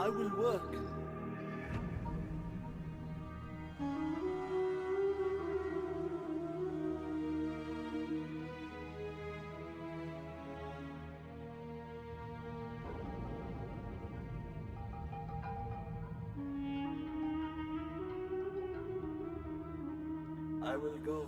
I will work. I will go.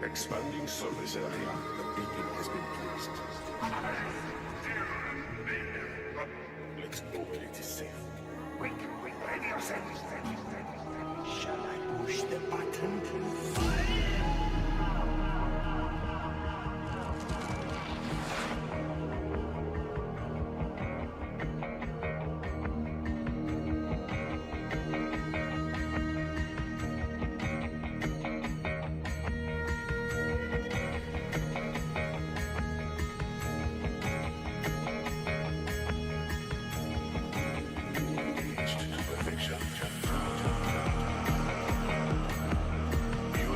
Expanding service area. The beacon has been placed. Let's hope it is safe. Quick, ready yourself. Shall I push the button, please? Perfection. You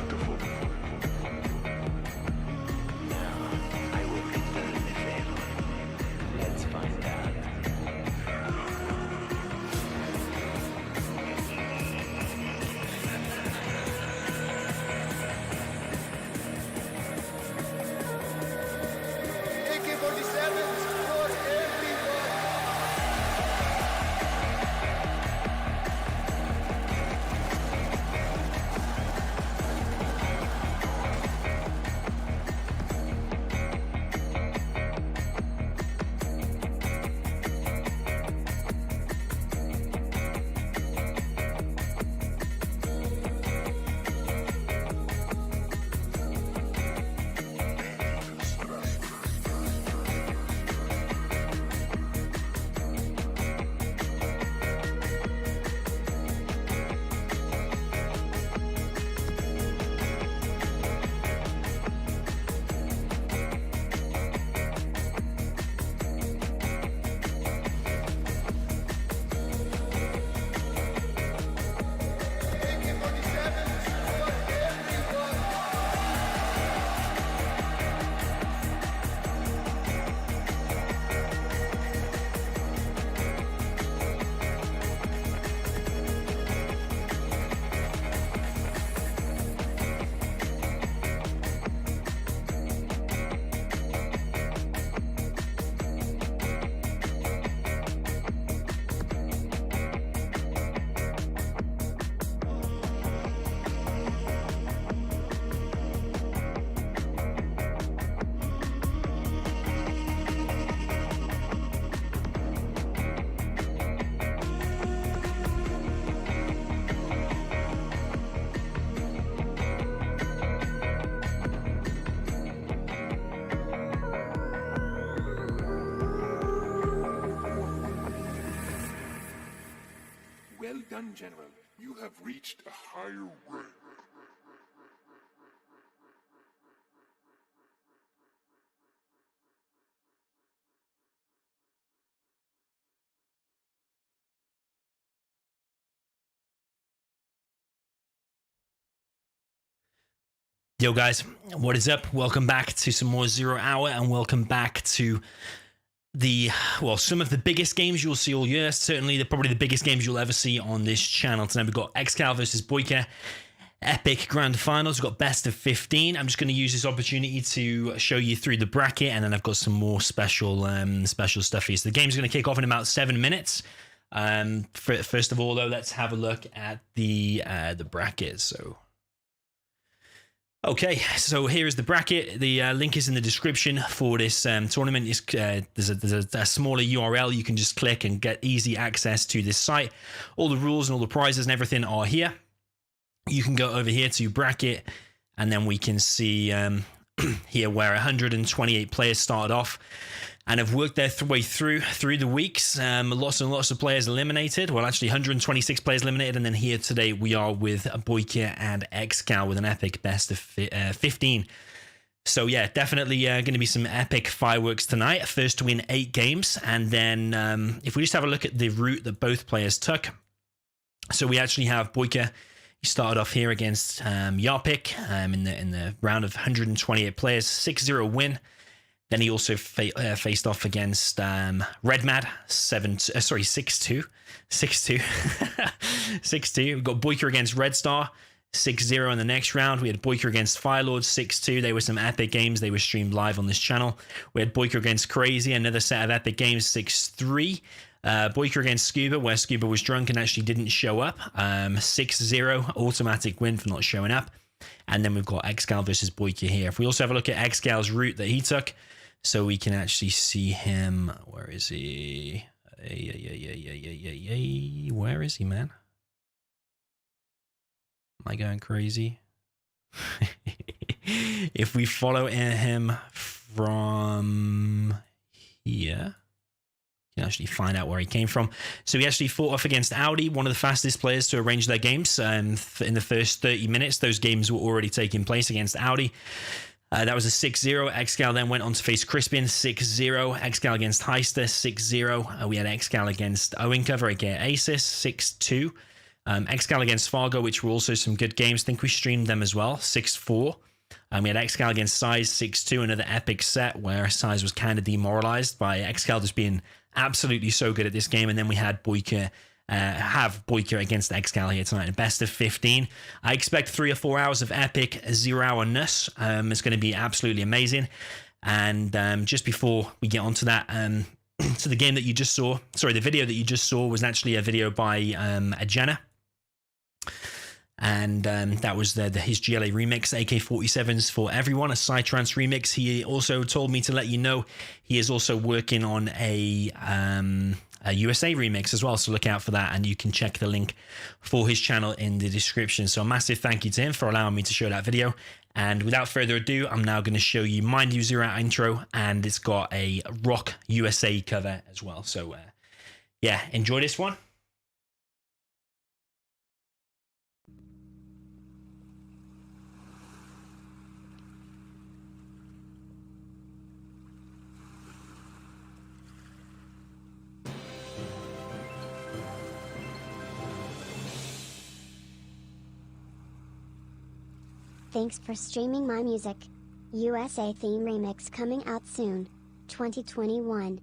Well done, General. You have reached a higher rank. Yo guys, what is up? Welcome back to some more Zero Hour, and welcome back to some of the biggest games you'll see all year. Certainly, probably the biggest games you'll ever see on this channel. Tonight we've got ExCaL versus BoYcaH, epic grand finals. We've got best of 15. I'm just going to use this opportunity to show you through the bracket, and then I've got some more special stuff here. So the game's going to kick off in about 7 minutes. First of all, though, let's have a look at the bracket. Okay, so here is the bracket. The link is in the description for this tournament. There's a smaller URL you can just click and get easy access to this site. All the rules and all the prizes and everything are here. You can go over here to bracket, and then we can see here where 128 players started off and have worked their way through the weeks. Lots and lots of players eliminated. Well, actually 126 players eliminated. And then here today we are with BoYcaH and ExCaL with an epic best of 15. So yeah, definitely going to be some epic fireworks tonight. First to win 8 games. And then if we just have a look at the route that both players took. So we actually have BoYcaH. He started off here against Yarpik in the round of 128 players, 6-0 win. Then he also faced off against Redmad, 6-2. 6-2. We've got BoYcaH against Redstar, 6-0 in the next round. We had BoYcaH against Firelord, 6-2. They were some epic games. They were streamed live on this channel. We had BoYcaH against Crazy, another set of epic games, 6-3. BoYcaH against Scuba, where Scuba was drunk and actually didn't show up. 6-0, automatic win for not showing up. And then we've got ExCaL versus BoYcaH here. If we also have a look at ExCaL's route that he took, so we can actually see him. Where is he? Where is he, man? Am I going crazy? If we follow him from here, you can actually find out where he came from. So he actually fought off against Audi, one of the fastest players to arrange their games. In the first 30 minutes, those games were already taking place against Audi. That was a 6-0. ExCaL then went on to face Crispian, 6-0. ExCaL against Heister, 6-0. We had ExCaL against Owencover, aka Asus, 6-2. ExCaL against Fargo, which were also some good games. I think we streamed them as well, 6-4. We had ExCaL against Size, 6-2. Another epic set where Size was kind of demoralized by ExCaL just being absolutely so good at this game. And then we had BoYcaH against ExCaL here tonight, a best of 15. I expect 3 or 4 hours of epic 0 hour-ness. It's going to be absolutely amazing. And just before we get onto that, so the game that you just saw, sorry, the video that you just saw was actually a video by Agena. And that was his GLA remix, AK-47s for Everyone, a Psytrance remix. He also told me to let you know he is also working on a USA remix as well, so look out for that, and you can check the link for his channel in the description. So a massive thank you to him for allowing me to show that video. And without further ado, I'm now going to show you my new Zero Hour intro, and it's got a Rock USA cover as well. So yeah, enjoy this one. Thanks for streaming my music. USA theme remix coming out soon. 2021.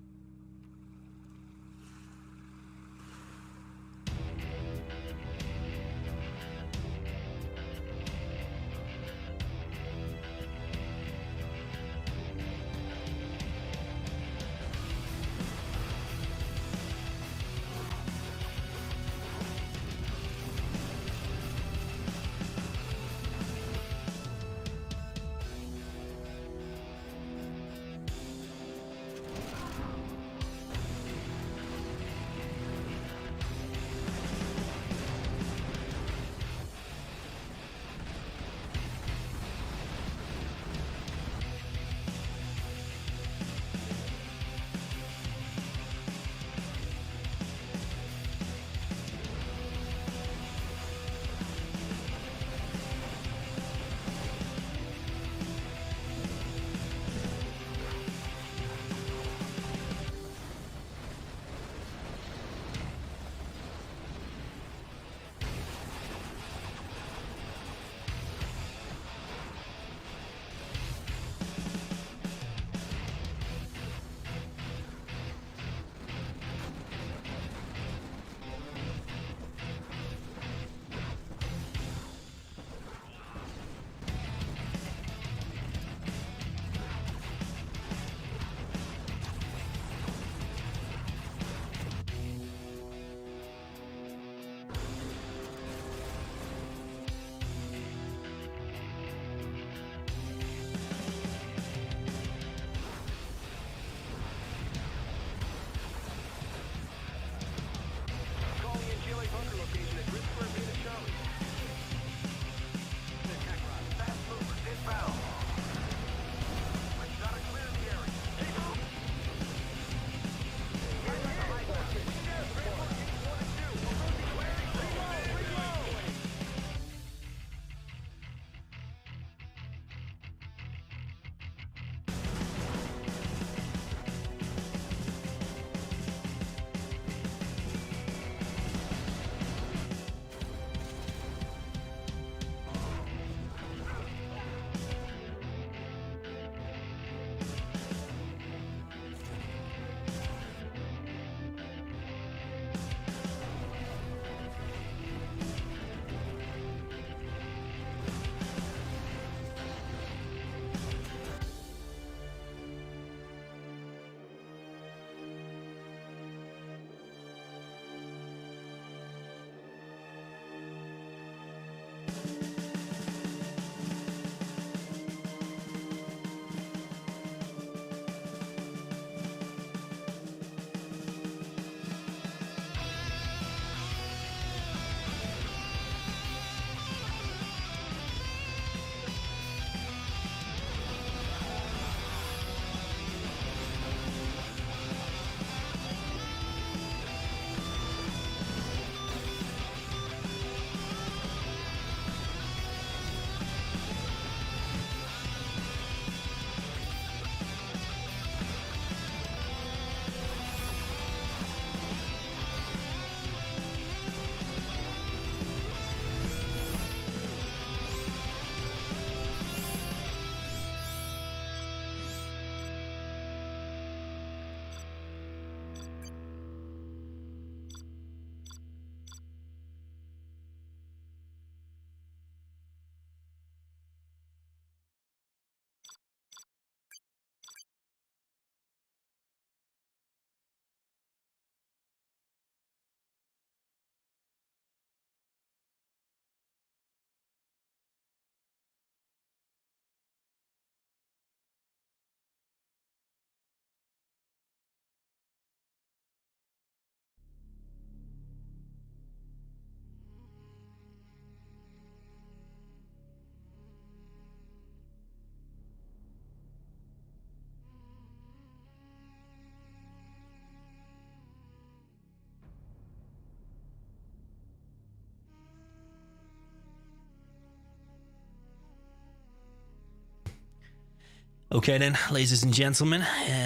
Okay then, ladies and gentlemen,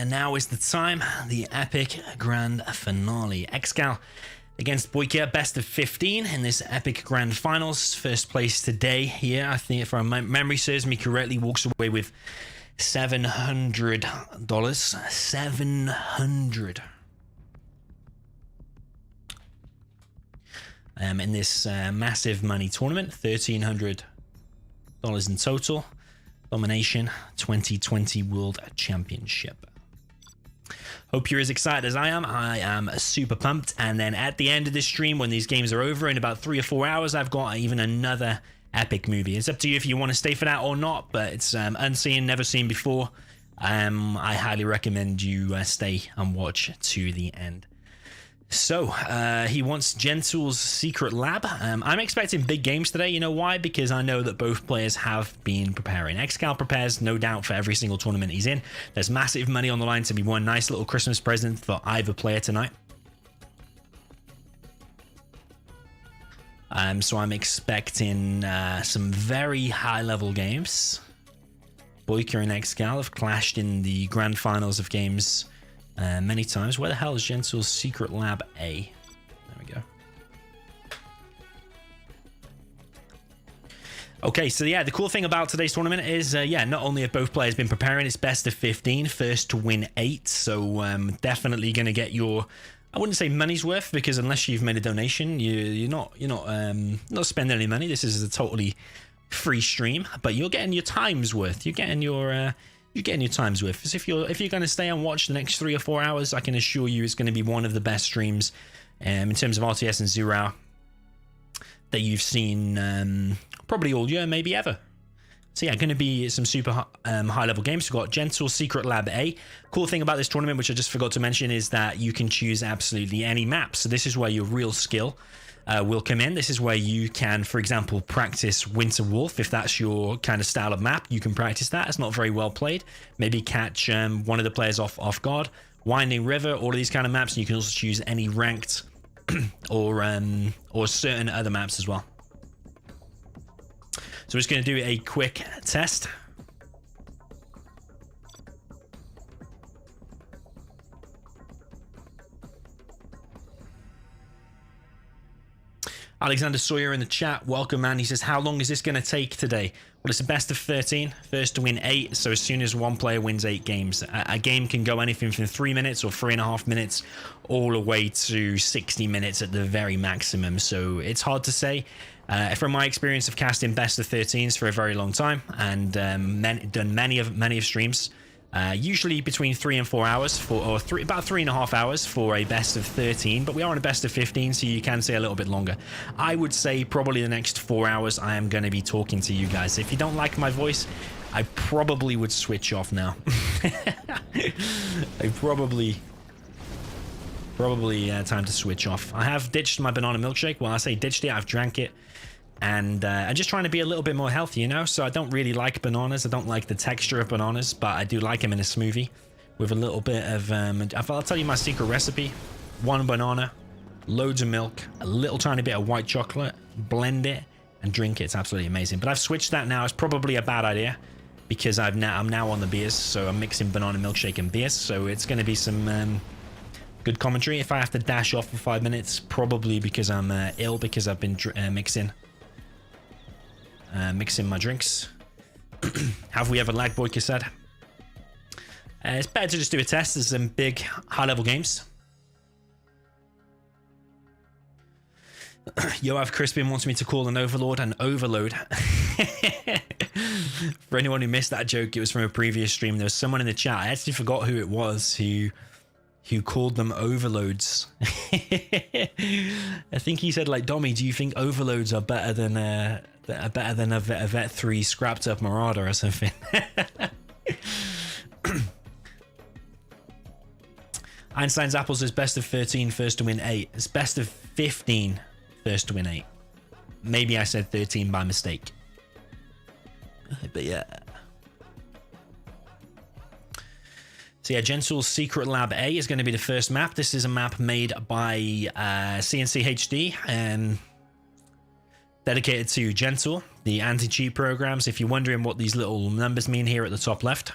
now is the time, the epic grand finale. ExCaL against BoYcaH, best of 15 in this epic grand finals. First place today here, I think if my memory serves me correctly, walks away with $700. $700. In this massive money tournament, $1,300 in total. Domi-Nation 2020 World Championship. Hope you're as excited as I am. I am super pumped. And then at the end of this stream, when these games are over in about 3 or 4 hours, I've got even another epic movie. It's up to you if you want to stay for that or not, but it's unseen, never seen before. I highly recommend you stay and watch to the end. So, he wants Gentle's Secret Lab. I'm expecting big games today. You know why? Because I know that both players have been preparing. ExCaL prepares, no doubt, for every single tournament he's in. There's massive money on the line to be won. Nice little Christmas present for either player tonight. So I'm expecting some very high-level games. BoYcaH and ExCaL have clashed in the grand finals of games many times. Where the hell is Gentle's Secret Lab A? There we go. Okay, so yeah, the cool thing about today's tournament is, not only have both players been preparing, it's best of 15, first to win 8. So definitely going to get your, I wouldn't say money's worth, because unless you've made a donation, you're not spending any money. This is a totally free stream, but you're getting your time's worth. You're getting your time's worth. So if you're going to stay and watch the next 3 or 4 hours, I can assure you it's going to be one of the best streams in terms of RTS and Zero Hour that you've seen probably all year, maybe ever. So yeah, going to be some super high level games. We've got Gentle's Secret Lab A. Cool thing about this tournament, which I just forgot to mention, is that you can choose absolutely any map. So this is where your real skill will come in. This is where you can, for example, practice Winter Wolf. If that's your kind of style of map, you can practice that. It's not very well played. Maybe catch one of the players off guard. Winding River, all of these kind of maps. And you can also choose any ranked or certain other maps as well. So we're just going to do a quick test. Alexander Sawyer in the chat, welcome man. He says, how long is this going to take today? Well, it's a best of 13, first to win 8. So as soon as one player wins 8 games, a game can go anything from 3 minutes or 3.5 minutes all the way to 60 minutes at the very maximum. So it's hard to say. From my experience of casting best of 13s for a very long time, and done many of streams, usually between 3 and 4 hours about 3.5 hours for a best of 13, but we are on a best of 15, so you can say a little bit longer. I would say probably the next 4 hours I am going to be talking to you guys. If you don't like my voice, I probably would switch off now. Probably time to switch off. I have ditched my banana milkshake. Well, I say ditched it, I've drank it. And I'm just trying to be a little bit more healthy, you know? So I don't really like bananas. I don't like the texture of bananas, but I do like them in a smoothie with a little bit of... I'll tell you my secret recipe. 1 banana, loads of milk, a little tiny bit of white chocolate, blend it, and drink it. It's absolutely amazing. But I've switched that now. It's probably a bad idea because I'm now on the beers. So I'm mixing banana milkshake and beers. So it's going to be some... good commentary. If I have to dash off for 5 minutes, probably because I'm ill, because I've been mixing my drinks. Have we ever lagged, BoYcaH said. It's better to just do a test. There's some big high-level games. Yoav Crispin wants me to call an overlord an overload. For anyone who missed that joke, it was from a previous stream. There was someone in the chat, I actually forgot who it was, who called them overloads. I think he said, like, Domi, do you think overloads are better than a Vet 3 scrapped up Marauder or something? Einstein's Apple says best of 13, first to win 8. It's best of 15, first to win 8. Maybe I said 13 by mistake. But yeah. So yeah, Gentle's Secret Lab A is going to be the first map. This is a map made by CNC HD, dedicated to Gentle, the anti-cheat programs. If you're wondering what these little numbers mean here at the top left,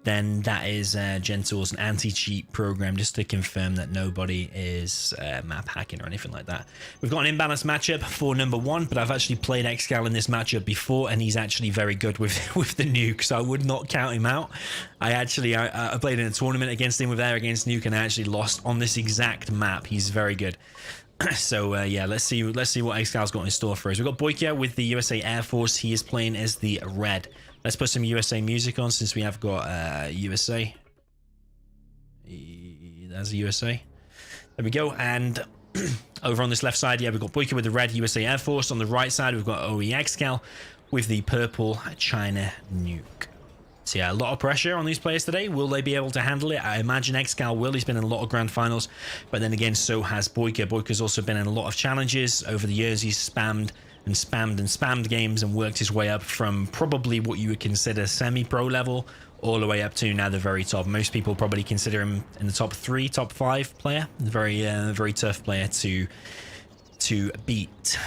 then that is Gentle's an anti-cheat program just to confirm that nobody is map hacking or anything like that. We've got an imbalanced matchup for number 1, but I've actually played ExCaL in this matchup before, and he's actually very good with the nuke, so I would not count him out. I played in a tournament against him with Air against nuke, and I actually lost on this exact map. He's very good. So yeah, let's see what ExCaL's got in store for us. We've got BoYcaH with the USA Air Force. He is playing as the red. Let's put some USA music on since we have got USA. There's a USA. There we go. And over on this left side, yeah, we've got BoYcaH with the red USA Air Force. On the right side, we've got ExCaL with the purple China nuke. So yeah, a lot of pressure on these players today. Will they be able to handle it? I imagine ExCaL will. He's been in a lot of grand finals, but then again, so has BoYcaH. BoYcaH's also been in a lot of challenges over the years. He's spammed and spammed games and worked his way up from probably what you would consider semi-pro level all the way up to now the very top. Most people probably consider him in the top 3, top 5 player. Very tough player to beat.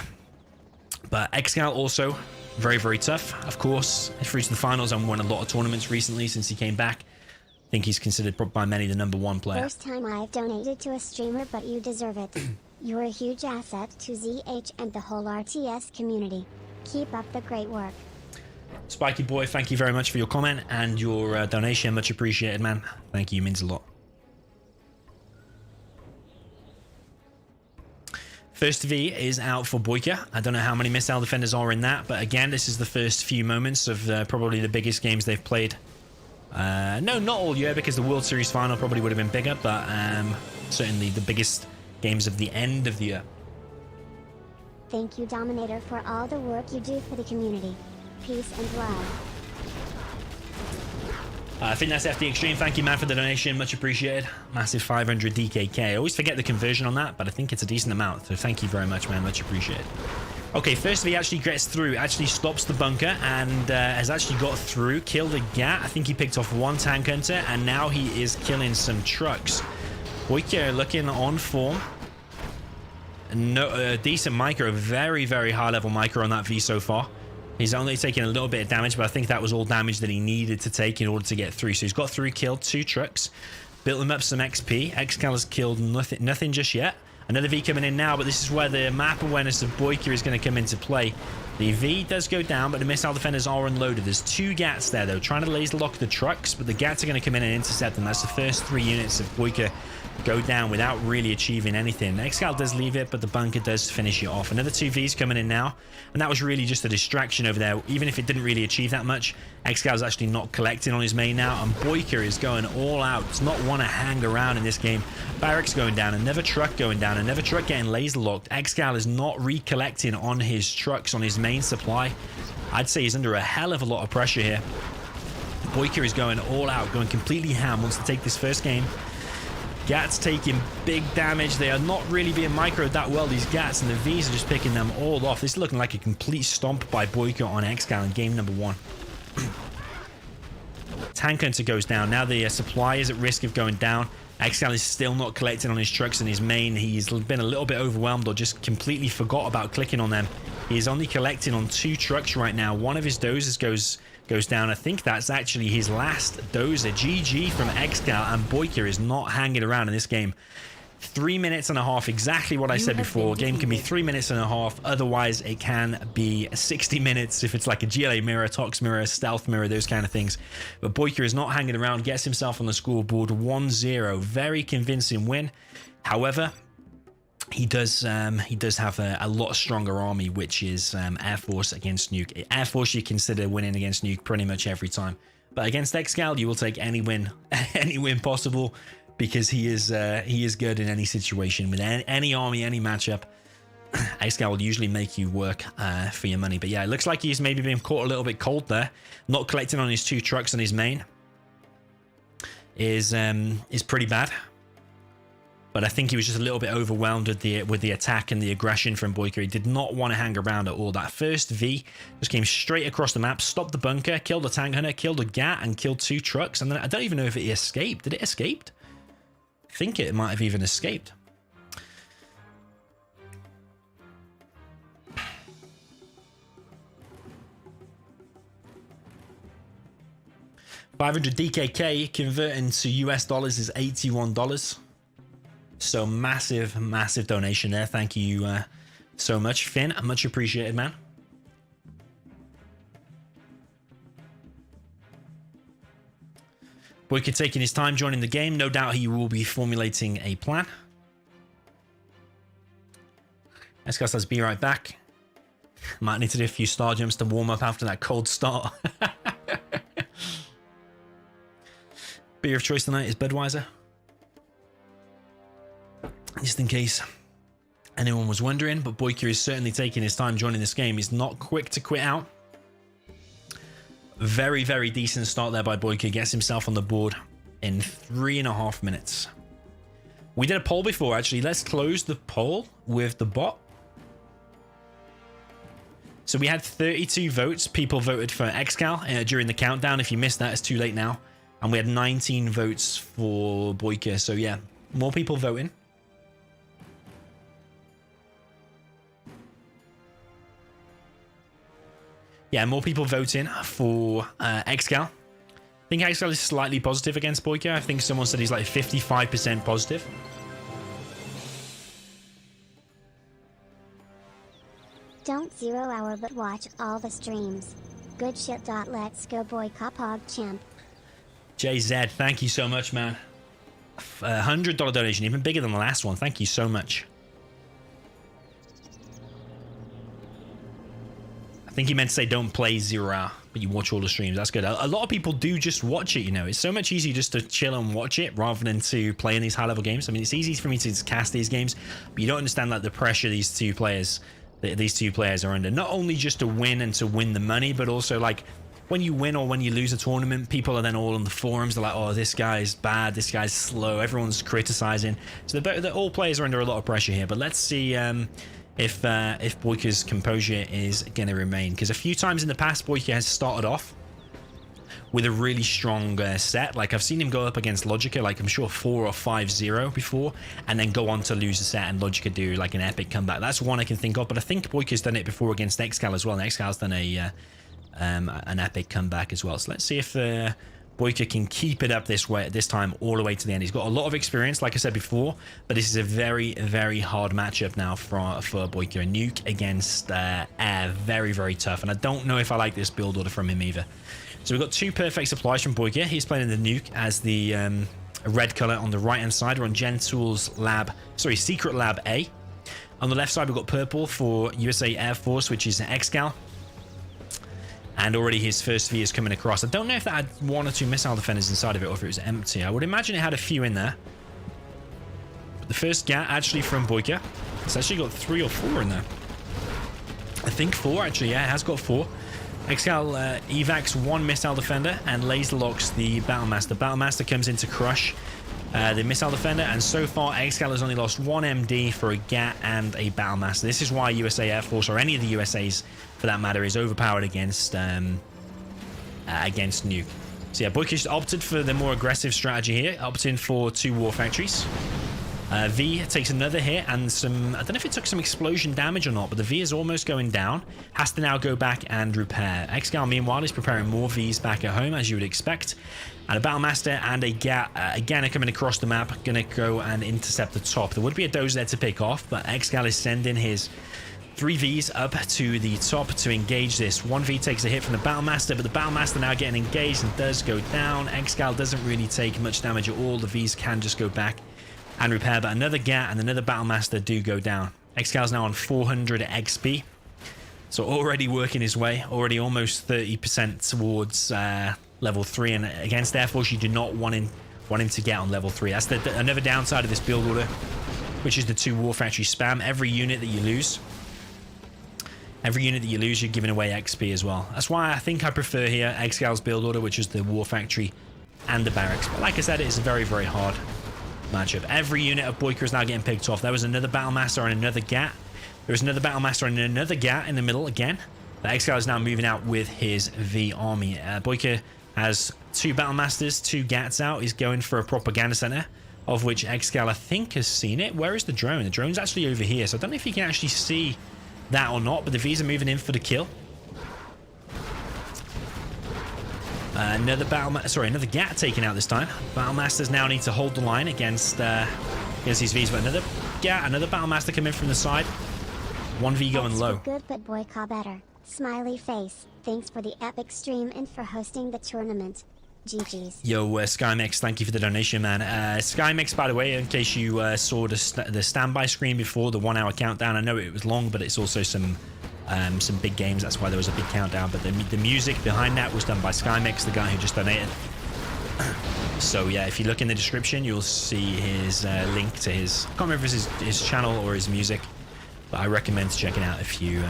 But ExCaL also very tough, of course. He's through to the finals and won a lot of tournaments recently since he came back. I think he's considered by many the number 1 player. First time I've donated to a streamer, but you deserve it. You're a huge asset to ZH and the whole RTS community. Keep up the great work. Spiky Boy, thank you very much for your comment and your donation. Much appreciated, man. Thank you, means a lot. First V is out for BoYcaH. I don't know how many missile defenders are in that, but again, this is the first few moments of probably the biggest games they've played. No, not all year, because the World Series final probably would have been bigger, but certainly the biggest games of the end of the year. Thank you, DoMiNaToR, for all the work you do for the community. Peace and love. I think that's FD Extreme. Thank you, man, for the donation. Much appreciated. Massive 500 DKK. I always forget the conversion on that, but I think it's a decent amount. So thank you very much, man. Much appreciated. Okay, first he actually gets through, actually stops the bunker, and has actually got through, killed a GAT. I think he picked off 1 tank hunter, and now he is killing some trucks. BoYcaH looking on form. No, decent micro, very high level micro on that V so far. He's only taking a little bit of damage, but I think that was all damage that he needed to take in order to get through. So he's got through, killed 2 trucks, built them up some XP. ExCaL has killed nothing just yet. Another V coming in now, but this is where the map awareness of BoYcaH is going to come into play. The V does go down, but the missile defenders are unloaded. There's 2 GATs there, though, trying to laser lock the trucks, but the GATs are going to come in and intercept them. That's the first 3 units of BoYcaH go down without really achieving anything. ExCaL does leave it, but the bunker does finish it off. Another 2 Vs coming in now, and that was really just a distraction over there. Even if it didn't really achieve that much, ExCaL is actually not collecting on his main now, and BoYcaH is going all out. Does not want to hang around in this game. Barracks going down, another truck going down, another truck getting laser locked. ExCaL is not recollecting on his trucks, on his main supply. I'd say he's under a hell of a lot of pressure here. BoYcaH is going all out, going completely ham, wants to take this first game. GATs taking big damage. They are not really being microed that well, these GATs, and the Vs are just picking them all off. This is looking like a complete stomp by BoYcaH on ExCaL in game number 1. Tank hunter goes down. Now the supply is at risk of going down. ExCaL is still not collecting on his trucks and his main. He's been a little bit overwhelmed or just completely forgot about clicking on them. He is only collecting on 2 trucks right now. One of his dozers goes down. I think that's actually his last dozer. GG from ExCaL, and BoYcaH is not hanging around in this game. 3 minutes and a half, exactly what I said before. Game can be 3 minutes and a half. Otherwise, it can be 60 minutes if it's like a GLA mirror, Tox mirror, stealth mirror, those kind of things. But BoYcaH is not hanging around, gets himself on the scoreboard 1-0. Very convincing win. However, he does have a lot stronger army, which is Air Force against Nuke. Air Force you consider winning against Nuke pretty much every time. But against ExCaL, you will take any win possible, because he is good in any situation with any army, any matchup. ExCaL will usually make you work for your money. But yeah, it looks like he's maybe been caught a little bit cold there, not collecting on his 2 trucks on his main. Is pretty bad. But I think he was just a little bit overwhelmed with the attack and the aggression from BoYcaH. He did not want to hang around at all. That first V just came straight across the map, stopped the bunker, killed a tank hunter, killed a GAT, and killed 2 trucks. And then I don't even know if it escaped. Did it escape? I think it might have even escaped. 500 DKK converting to US dollars is $81. So massive, massive donation there. Thank you so much, Finn. Much appreciated, man. BoYcaH taking his time joining the game. No doubt he will be formulating a plan. ExCaL says, be right back. Might need to do a few star jumps to warm up after that cold start. Beer of choice tonight is Budweiser. Just in case anyone was wondering, but BoYcaH is certainly taking his time joining this game. He's not quick to quit out. Very, very decent start there by BoYcaH. Gets himself on the board in 3.5 minutes. We did a poll before, actually. Let's close the poll with the bot. So we had 32 votes. People voted for ExCaL during the countdown. If you missed that, it's too late now. And we had 19 votes for BoYcaH. So yeah, more people voting. Yeah, more people voting for ExCaL. I think ExCaL is slightly positive against BoYcaH. I think someone said he's like 55% positive. Don't 0 hour but watch all the streams. Good shit. Let's go BoYcaH Pog champ. JZ, thank you so much, man. $100 donation, even bigger than the last one. Thank you so much. I think he meant to say don't play 0 hour, but you watch all the streams. That's good. A lot of people do just watch it, you know. It's so much easier just to chill and watch it rather than to play in these high-level games. I mean, it's easy for me to just cast these games, but you don't understand like the pressure these two players are under. Not only just to win and to win the money, but also like when you win or when you lose a tournament, people are then all on the forums. They're like, oh, this guy's bad, this guy's slow. Everyone's criticizing. So all players are under a lot of pressure here. But let's see if BoYcaH's composure is going to remain. Because a few times in the past, BoYcaH has started off with a really strong set. Like I've seen him go up against Logica, like I'm sure 4 or 5-0 before, and then go on to lose a set and Logica do like an epic comeback. That's one I can think of, but I think BoYcaH's done it before against ExCaL as well, and ExCaL's done an epic comeback as well. So let's see if BoYcaH can keep it up this time all the way to the end. He's got a lot of experience, like I said before, but this is a very, very hard matchup now for BoYcaH. Nuke against Air, very, very tough, and I don't know if I like this build order from him either. So we've got 2 perfect supplies from BoYcaH. He's playing in the Nuke as the red color on the right hand side. We're on Secret Lab A. On the left side, we've got purple for USA Air Force, which is ExCaL. And already his first V is coming across. I don't know if that had 1 or 2 missile defenders inside of it or if it was empty. I would imagine it had a few in there. But the first GAT actually from BoYcaH. It's actually got 3 or 4 in there. I think 4 actually. Yeah, it has got 4. ExCaL evacs 1 missile defender and laser locks the Battlemaster. Battlemaster comes in to crush the missile defender, and so far ExCaL has only lost 1 MD for a GAT and a Battlemaster. This is why USA Air Force, or any of the USAs for that matter, is overpowered against Nuke. So yeah, BoYcaH opted for the more aggressive strategy here, opting for 2 war factories. V takes another hit and some, I don't know if it took some explosion damage or not, but the V is almost going down. Has to now go back and repair. ExCaL, meanwhile, is preparing more Vs back at home, as you would expect. And a Battlemaster and a GAT, again, are coming across the map, going to go and intercept the top. There would be a Doze there to pick off, but ExCaL is sending his 3 Vs up to the top to engage this. 1 V takes a hit from the Battlemaster, but the Battlemaster now getting engaged and does go down. ExCaL doesn't really take much damage at all. The Vs can just go back and repair, but another GAT and another Battlemaster do go down. ExCaL's now on 400 XP, so already working his way, already almost 30% towards level 3, and against Air Force you do not want him to get on level 3. That's another downside of this build order, which is the 2 war factory spam. Every unit that you lose, you're giving away XP as well. That's why I think I prefer here ExCaL's build order, which is the war factory and the barracks. But like I said, it is very, very hard matchup. Every unit of BoYcaH is now getting picked off. There was another Battlemaster and another GAT. There was another Battlemaster and another GAT in the middle again. But ExCaL is now moving out with his V army. BoYcaH has 2 Battlemasters, 2 GATs out. He's going for a propaganda center, of which ExCaL, I think, has seen it. Where is the drone? The drone's actually over here, so I don't know if you can actually see that or not, but the Vs are moving in for the kill. Another another GAT taken out this time. Battlemasters now need to hold the line against these Vs, but another GAT, another Battlemaster come in from the side. 1v going low. Good, but BoYcaH better. Smiley face. Thanks for the epic stream and for hosting the tournament. GG's. Yo, SkyMix, thank you for the donation, man. SkyMix, by the way, in case you saw the standby screen before, the 1 hour countdown, I know it was long, but it's also some big games. That's why there was a big countdown. But the music behind that was done by SkyMix, the guy who just donated. So yeah, if you look in the description, you'll see his link to his, I can't remember if it's his channel or his music, but I recommend checking out if you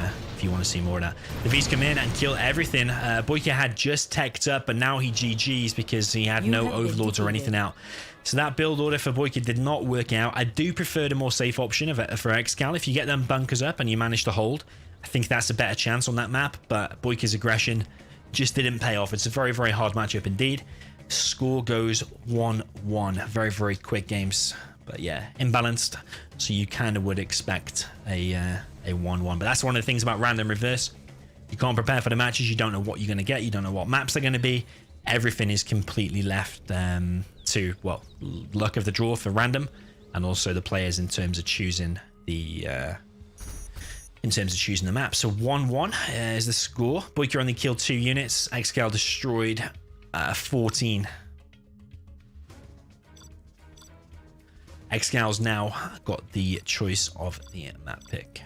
want to see more of that. The V's come in and kill everything. BoYcaH had just teched up, but now he GG's because he had no overlords or anything out. So that build order for BoYcaH did not work out. I do prefer the more safe option for ExCaL. If you get them bunkers up and you manage to hold, I think that's a better chance on that map, but BoYcaH's aggression just didn't pay off. It's a very, very hard matchup indeed. Score goes 1-1. Very, very quick games, but yeah, imbalanced. So you kind of would expect a 1-1. But that's one of the things about random reverse. You can't prepare for the matches. You don't know what you're going to get. You don't know what maps are going to be. Everything is completely left to, well, luck of the draw for random, and also the players in terms of choosing the map. So 1-1 is the score. BoYcaH only killed 2 units. ExCaL destroyed 14. ExCal's now got the choice of the map pick.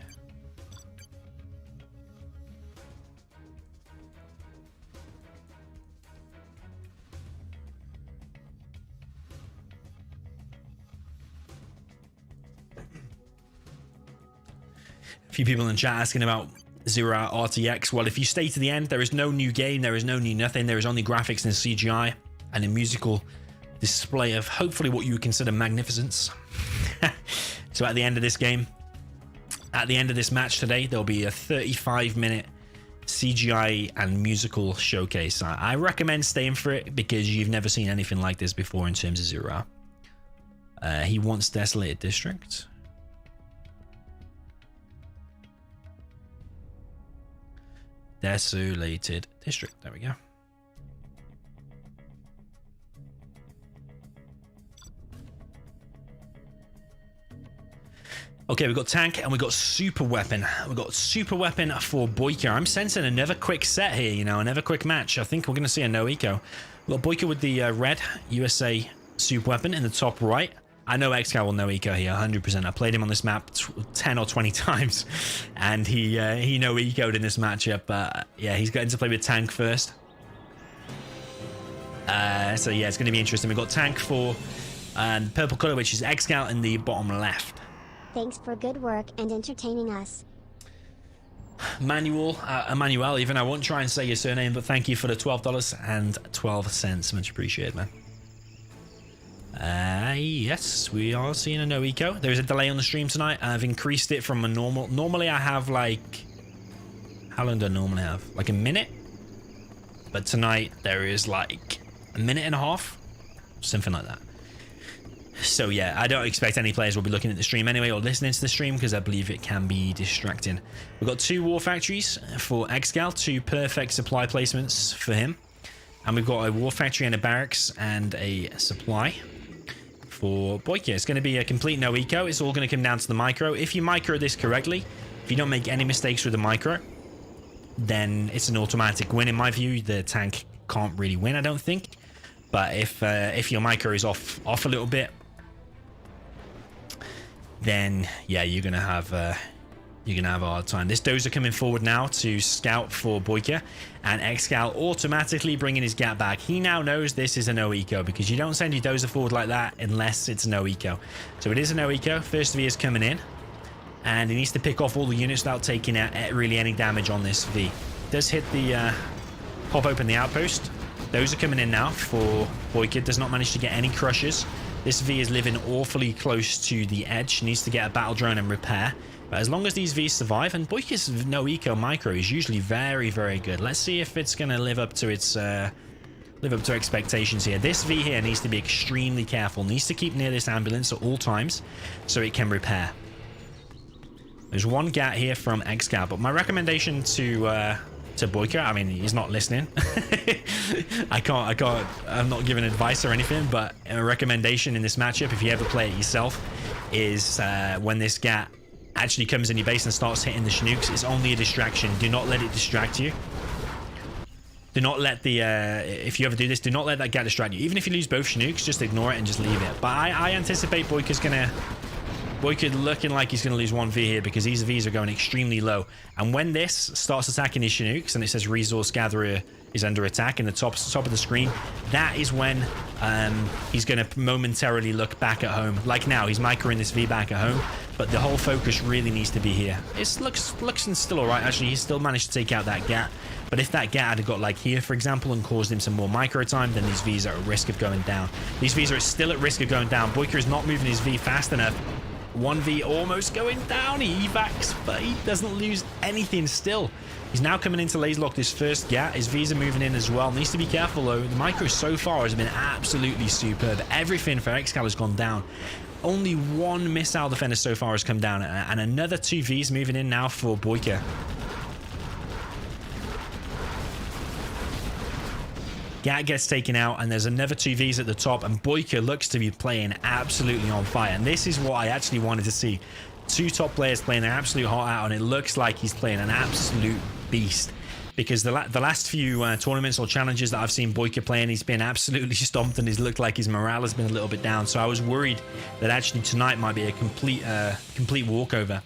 A few people in the chat asking about Zero Hour RTX. Well, if you stay to the end, there is no new game, there is no new nothing. There is only graphics and CGI and a musical display of hopefully what you would consider magnificence. So at the end of this game, at the end of this match today, there'll be a 35-minute CGI and musical showcase. I recommend staying for it because you've never seen anything like this before in terms of Zero Hour. He wants Desolated District. Desolated District. There we go. Okay, we've got tank and we've got super weapon. We've got super weapon for BoYcaH. I'm sensing another quick set here, you know, another quick match. I think we're going to see a no eco. We've got BoYcaH with the red USA super weapon in the top right. I know ExCaL will no eco here, 100%. I played him on this map 10 or 20 times, and he no eco'd in this matchup. But yeah, he's getting to play with tank first. So yeah, it's going to be interesting. We've got tank for purple color, which is ExCaL in the bottom left. Thanks for good work and entertaining us. Emmanuel, even I won't try and say your surname, but thank you for the $12.12. Much appreciated, man. Yes, we are seeing a no eco. There's a delay on the stream tonight. I've increased it from a normal. Normally I have like, how long do I normally have? Like a minute? But tonight there is like a minute and a half, something like that. So yeah, I don't expect any players will be looking at the stream anyway or listening to the stream because I believe it can be distracting. We've got 2 war factories for ExCaL, 2 perfect supply placements for him. And we've got a war factory and a barracks and a supply for BoYcaH. It's going to be a complete no eco. It's all going to come down to the micro. If you micro this correctly, if you don't make any mistakes with the micro, then it's an automatic win. In my view, the tank can't really win, I don't think. But if your micro is off a little bit, then yeah, you're gonna have a hard time. This dozer coming forward now to scout for BoYcaH, and ExCaL automatically bringing his gap back. He now knows this is a no eco because you don't send your dozer forward like that unless it's a no eco. So it is a no eco. First V is coming in, and he needs to pick off all the units without taking really any damage on this V. Does hit the pop open the outpost. Those are coming in now for BoYcaH. Does not manage to get any crushes. This V is living awfully close to the edge. Needs to get a battle drone and repair. But as long as these Vs survive, and BoYcaH's no eco micro is usually very, very good. Let's see if it's going to live up to its expectations here. This V here needs to be extremely careful. Needs to keep near this ambulance at all times so it can repair. There's one GAT here from ExCaL, but my recommendation to to BoYcaH. I mean, he's not listening. I'm not giving advice or anything, but a recommendation in this matchup, if you ever play it yourself, is when this GAT actually comes in your base and starts hitting the Chinooks, it's only a distraction. Do not let it distract you. Do not let the, if you ever do this, do not let that GAT distract you. Even if you lose both Chinooks, just ignore it and just leave it. But I anticipate BoYcaH looking like he's going to lose 1V here because these Vs are going extremely low. And when this starts attacking his Chinooks and it says Resource Gatherer is under attack in the top of the screen, that is when he's going to momentarily look back at home. Like now, he's microing this V back at home, but the whole focus really needs to be here. It looks still all right. Actually, he's still managed to take out that GAT. But if that GAT had got like here, for example, and caused him some more micro time, then these Vs are at risk of going down. These Vs are still at risk of going down. BoYcaH is not moving his V fast enough. 1V almost going down. He evacs, but he doesn't lose anything still. He's now coming into laser lock this first GAT. His Vs are moving in as well. Needs to be careful though. The micro so far has been absolutely superb. Everything for ExCaL has gone down. Only one missile defender so far has come down, and another 2 Vs moving in now for BoYcaH. GAT gets taken out, and there's another 2 Vs at the top, and BoYcaH looks to be playing absolutely on fire. And this is what I actually wanted to see. 2 top players playing an absolute hot out, and it looks like he's playing an absolute beast. Because the last few tournaments or challenges that I've seen BoYcaH playing, he's been absolutely stomped, and he's looked like his morale has been a little bit down. So I was worried that actually tonight might be a complete walkover.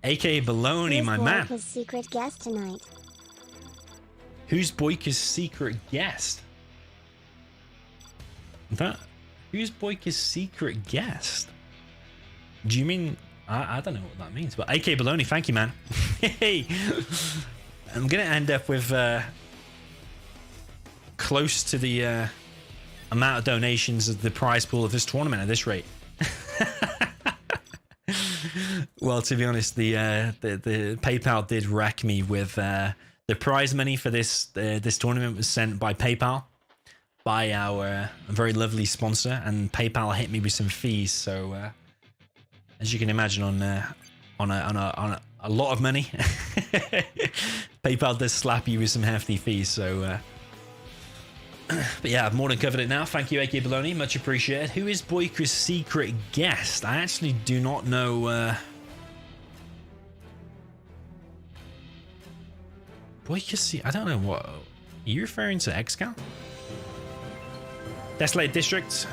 AKA Baloney, my man. His secret guest tonight. Who's BoYcaH's secret guest? Who's BoYcaH's secret guest? Do you mean... I don't know what that means, but AK Baloney, thank you, man. Hey, I'm going to end up with close to the amount of donations of the prize pool of this tournament at this rate. Well, to be honest, the PayPal did wreck me with... the prize money for this tournament was sent by PayPal, by our very lovely sponsor, and PayPal hit me with some fees. So, as you can imagine, on a lot of money, PayPal does slap you with some hefty fees. So, but yeah, I've more than covered it now. Thank you, AK Baloney, much appreciated. Who is BoYcaH's secret guest? I actually do not know. BoYcaH, I don't know what. Are you referring to ExCaL? Desolated District.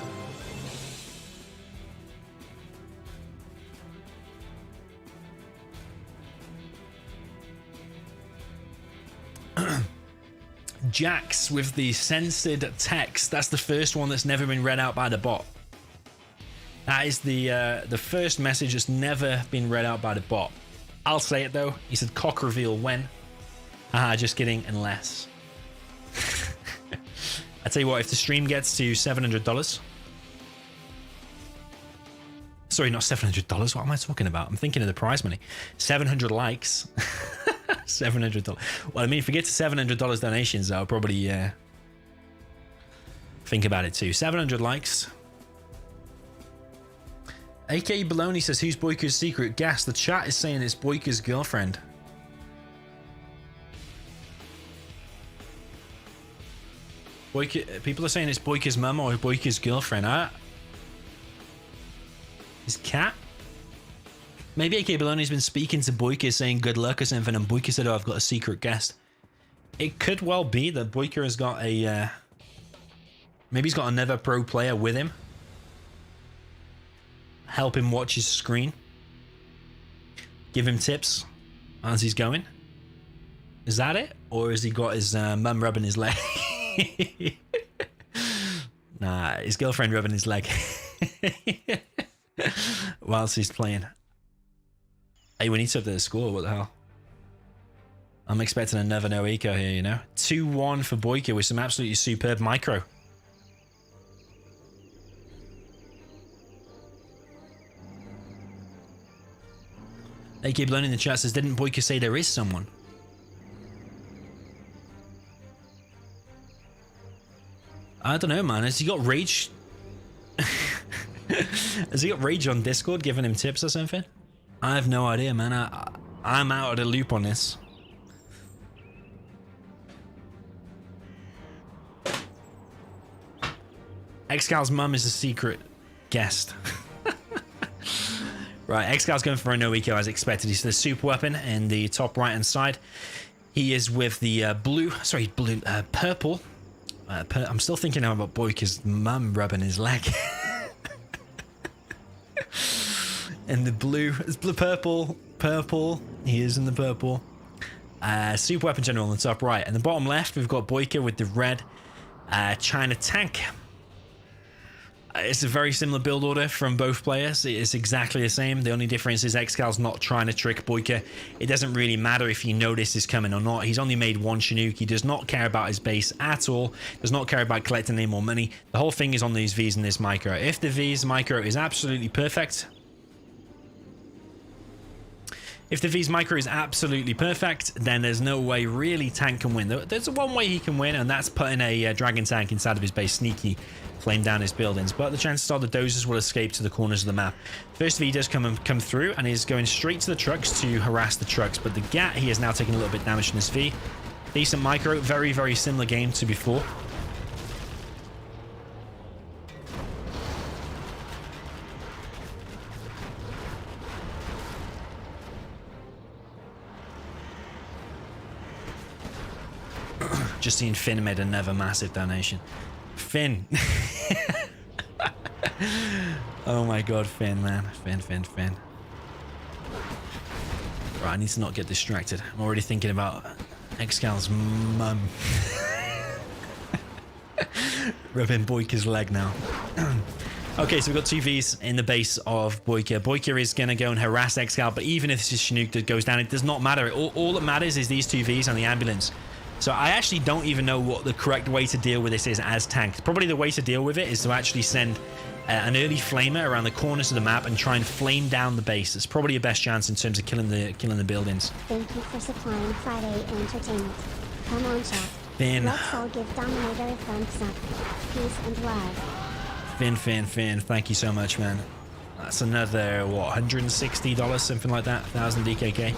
Jax with the censored text. That's the first one that's never been read out by the bot. That is the first message that's never been read out by the bot. I'll say it though. He said cock reveal when. Just kidding, unless. I tell you what, if the stream gets to $700. Sorry, not $700. What am I talking about? I'm thinking of the prize money. 700 likes. $700. Well, I mean, if we get to $700 donations, I'll probably think about it too. 700 likes. AK Baloney says, who's BoYcaH's secret guest? The chat is saying it's BoYcaH's girlfriend. People are saying it's BoYcaH's mum or BoYcaH's girlfriend. His cat? Maybe AK Baloney's been speaking to BoYcaH saying good luck or something, and BoYcaH said, oh, I've got a secret guest. It could well be that BoYcaH has got a... maybe he's got another pro player with him. Help him watch his screen. Give him tips as he's going. Is that it? Or has he got his mum rubbing his leg? Nah, his girlfriend rubbing his leg whilst he's playing. Hey, we need to update the score. What the hell? I'm expecting another no eco here, you know. 2-1 for BoYcaH with some absolutely superb micro. AK Baloney in the chat says, didn't BoYcaH say there is someone? I don't know, man. Has he got rage? Has he got rage on Discord giving him tips or something? I have no idea, man. I'm out of the loop on this. ExCaL's mum is a secret guest. Right, ExCaL's going for a no eco as expected. He's the super weapon in the top right hand side. He is with the purple. I'm still thinking now about BoYkaH's mum rubbing his leg. And the blue, it's purple. He is in the purple. Super weapon general on the top right. And the bottom left, we've got BoYkaH with the red China tank. It's a very similar build order from both players. It's exactly the same. The only difference is ExCaL's not trying to trick BoYkaH. It doesn't really matter if you know this is coming or not. He's only made one Chinook. He does not care about his base at all. Does not care about collecting any more money. The whole thing is on these Vs and this micro. If the Vs micro is absolutely perfect, then there's no way really tank can win. There's one way he can win, and that's putting a dragon tank inside of his base sneaky, flame down his buildings. But the chances are the dozers will escape to the corners of the map. First V does come through and is going straight to the trucks to harass the trucks. But the GAT, he is now taking a little bit damage from this V. Decent micro, very, very similar game to before. Just seen Finn made another massive donation. Finn. Oh my god, Finn, man. Finn. Right, I need to not get distracted. I'm already thinking about ExCaL's mum. Rubbing BoYkaH's leg now. Okay, so we've got two Vs in the base of BoYkaH. BoYkaH is going to go and harass ExCaL, but even if this is Chinook that goes down, it does not matter. All that matters is these two Vs and the ambulance. So I actually don't even know what the correct way to deal with this is as tank. Probably the way to deal with it is to actually send an early flamer around the corners of the map and try and flame down the base. It's probably your best chance in terms of killing the buildings. Thank you for supplying Friday entertainment. Come on, chat. Finn. Let's all give DoMiNaToR a thumbs up. Peace and love. Finn. Thank you so much, man. That's another, what, $160, something like that? 1,000 DKK.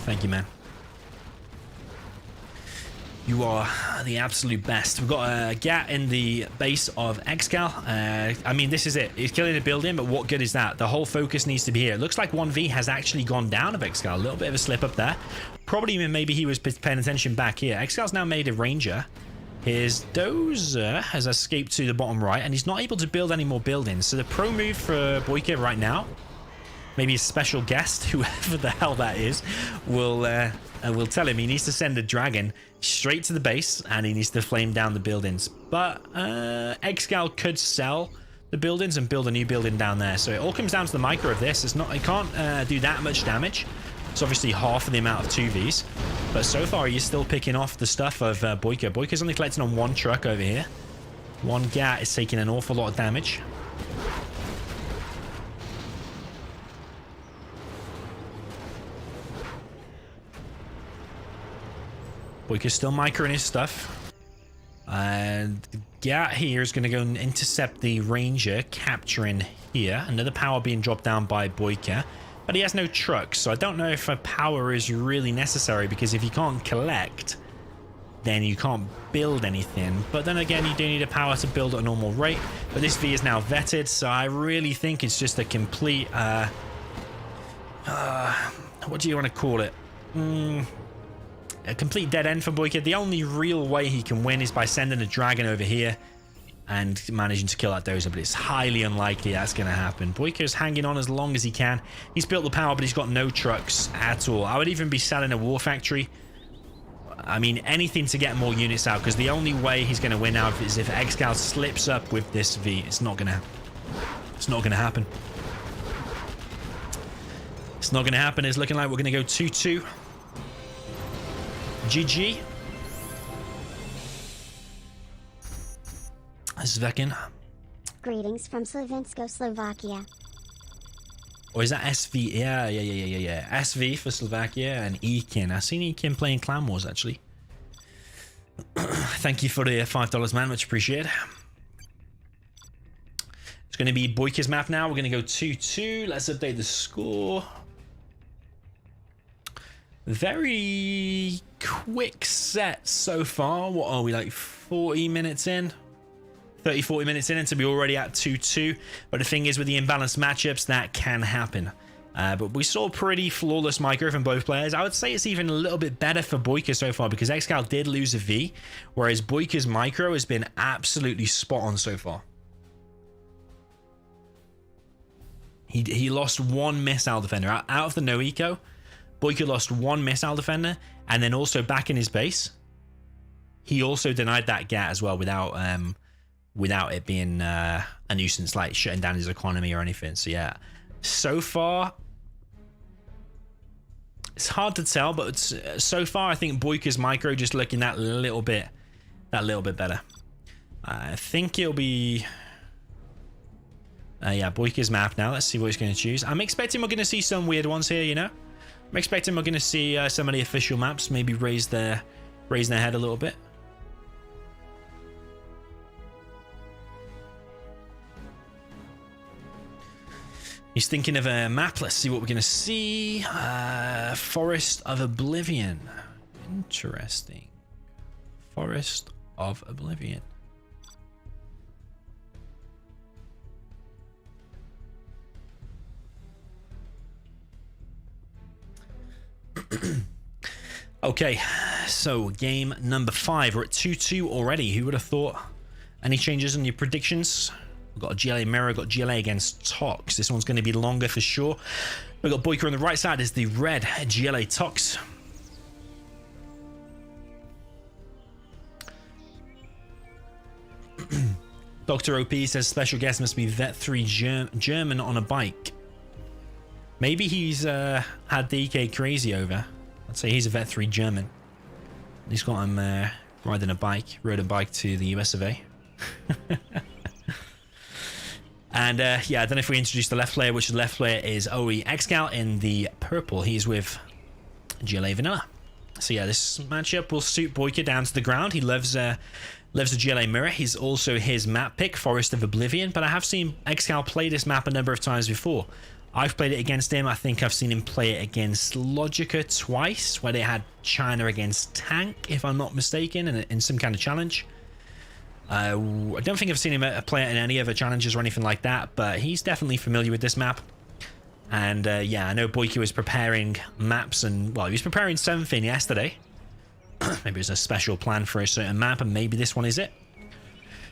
Thank you, man. You are the absolute best. We've got a GAT in the base of ExCaL. I mean, this is it. He's killing a building, but what good is that? The whole focus needs to be here. It looks like 1V has actually gone down of ExCaL. A little bit of a slip up there. Probably maybe he was paying attention back here. ExCaL's now made a Ranger. His Dozer has escaped to the bottom right, and he's not able to build any more buildings. So the pro move for BoYkaH right now, maybe a special guest, whoever the hell that is, will tell him he needs to send a dragon straight to the base and he needs to flame down the buildings. But ExCaL could sell the buildings and build a new building down there. So it all comes down to the micro of this. It can't do that much damage. It's obviously half of the amount of 2Vs. But so far he's still picking off the stuff of BoYkaH. BoYkaH's only collecting on one truck over here. One GAT is taking an awful lot of damage. BoYkaH's still microing his stuff. And the GAT here is going to go and intercept the Ranger, capturing here. Another power being dropped down by BoYkaH. But he has no trucks, so I don't know if a power is really necessary, because if you can't collect, then you can't build anything. But then again, you do need a power to build at a normal rate. But this V is now vetted, so I really think it's just a complete... what do you want to call it? A complete dead end for BoYkaH. The only real way he can win is by sending a dragon over here and managing to kill that dozer, but it's highly unlikely that's going to happen. BoYkaH is hanging on as long as he can. He's built the power, but he's got no trucks at all. I would even be selling a war factory. I mean, anything to get more units out, because the only way he's going to win out is if ExCaL slips up with this V. It's not going to happen. It's not going to happen. It's not going to happen. It's looking like we're going to go 2-2. GG. Svekin. Greetings from Slovensko, Slovakia. Or is that SV? Yeah. SV for Slovakia and Ekin. I've seen Ekin playing Clan Wars, actually. Thank you for the $5, man. Much appreciated. It's going to be BoYkaH's map now. We're going to go 2-2. Let's update the score. Very quick set so far. What are we, like 40 minutes in? 30, 40 minutes in and to be already at 2-2. But the thing is, with the imbalanced matchups, that can happen. But we saw pretty flawless micro from both players. I would say it's even a little bit better for BoYcaH so far because ExCaL did lose a V, whereas BoYcaH's micro has been absolutely spot on so far. He lost one missile defender. Out of the no eco, BoYcaH lost one missile defender, and then also back in his base, he also denied that GAT as well without it being a nuisance, like shutting down his economy or anything. So yeah, so far, it's hard to tell, but so far I think BoYcaH's micro just looking that little bit better. I think it'll be... yeah, BoYcaH's map now. Let's see what he's going to choose. I'm expecting we're going to see some weird ones here, you know? I'm expecting we're going to see some of the official maps maybe raise their head a little bit. He's thinking of a map. Let's see what we're going to see. Forest of Oblivion. Interesting. Forest of Oblivion. Okay, so game number 5. We're at 2-2 already. Who would have thought? Any changes in your predictions? We've got a GLA mirror, got GLA against Tox. This one's going to be longer for sure. We've got BoYcaH on the right side is the red GLA Tox. Dr. OP says special guest must be Vet 3 German on a bike. Maybe he's had DK Crazy over. I'd say he's a Vet 3 German. He's got him riding a bike, rode a bike to the US of A. And yeah, I don't know if we introduced the left player, which the left player is ExCaL in the purple. He's with GLA Vanilla. So yeah, this matchup will suit BoYcaH down to the ground. He loves the GLA mirror. He's also his map pick, Forest of Oblivion. But I have seen ExCaL play this map a number of times before. I've played it against him. I think I've seen him play it against BoYcaH twice, where they had China against Tank, if I'm not mistaken, in some kind of challenge. I don't think I've seen him play it in any other challenges or anything like that, but he's definitely familiar with this map. And yeah, I know BoYcaH was preparing maps, and well, he was preparing something yesterday. Maybe it was a special plan for a certain map, and maybe this one is it.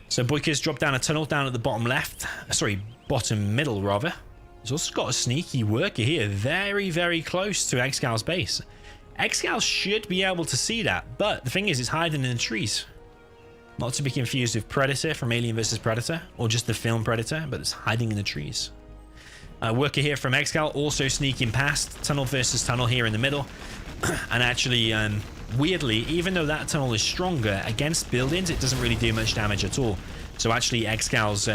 So BoYcaH's dropped down a tunnel down at the bottom left, sorry, bottom middle rather. He's also got a sneaky worker here, very, very close to ExCaL's base. ExCaL should be able to see that, but the thing is, it's hiding in the trees. Not to be confused with Predator from Alien vs Predator, or just the film Predator, but it's hiding in the trees. Worker here from ExCaL, also sneaking past. Tunnel versus tunnel here in the middle. And actually, weirdly, even though that tunnel is stronger, against buildings, it doesn't really do much damage at all. So actually, ExCaL's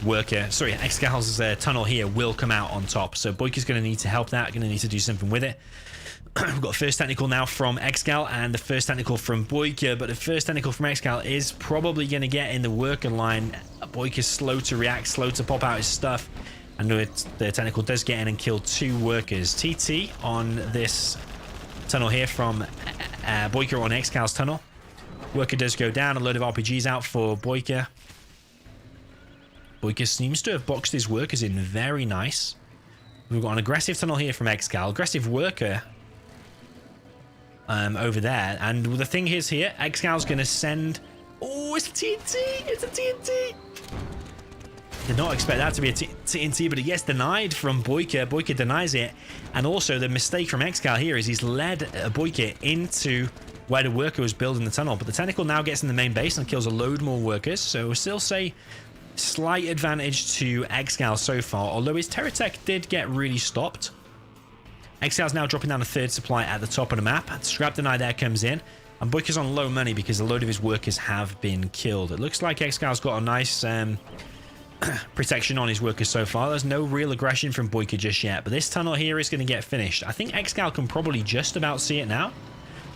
ExCaL's tunnel here will come out on top. So BoYcaH's going to need to help that, going to need to do something with it. We've got first technical now from ExCaL and the first technical from BoYcaH, but the first technical from ExCaL is probably going to get in the worker line. BoYcaH's slow to react, slow to pop out his stuff, and the technical does get in and kill 2 workers. TT on this tunnel here from BoYcaH on ExCaL's tunnel. Worker does go down, a load of RPGs out for BoYcaH. BoYcaH seems to have boxed his workers in very nice. We've got an aggressive tunnel here from ExCaL, aggressive worker over there, and the thing is here, ExCaL's going to send... Oh, it's a TNT! It's a TNT! Did not expect that to be a TNT, but it gets denied from BoYcaH. BoYcaH denies it, and also the mistake from ExCaL here is he's led BoYcaH into where the worker was building the tunnel, but the technical now gets in the main base and kills a load more workers, so we'll still say slight advantage to ExCaL so far, although his Terratech did get really stopped. ExCaL's now dropping down a third supply at the top of the map. Scrap deny there comes in, and BoYcaH's on low money because a load of his workers have been killed. It looks like ExCaL's got a nice protection on his workers so far. There's no real aggression from BoYcaH just yet, but this tunnel here is going to get finished. I think ExCaL can probably just about see it now.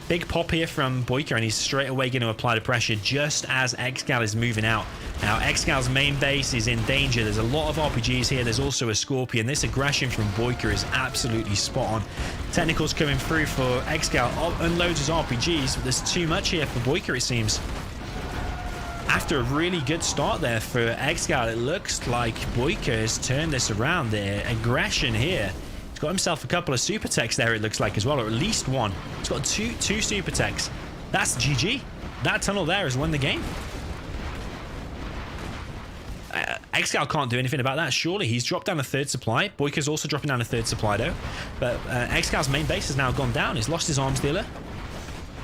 Big pop here from BoYcaH, and he's straight away going to apply the pressure just as ExCaL is moving out. Now, ExCaL's main base is in danger. There's a lot of RPGs here. There's also a Scorpion. This aggression from BoYcaH is absolutely spot on. Technicals coming through for ExCaL. Unloads his RPGs, but there's too much here for BoYcaH, it seems. after a really good start there for ExCaL, it looks like BoYcaH has turned this around. The aggression here. He's got himself a couple of super techs there, it looks like, as well, or at least one. He's got two super techs. That's GG. That tunnel there has won the game. ExCaL can't do anything about that. Surely he's dropped down a third supply. BoYcaH's also dropping down a third supply, though. But ExCaL's main base has now gone down. He's lost his arms dealer.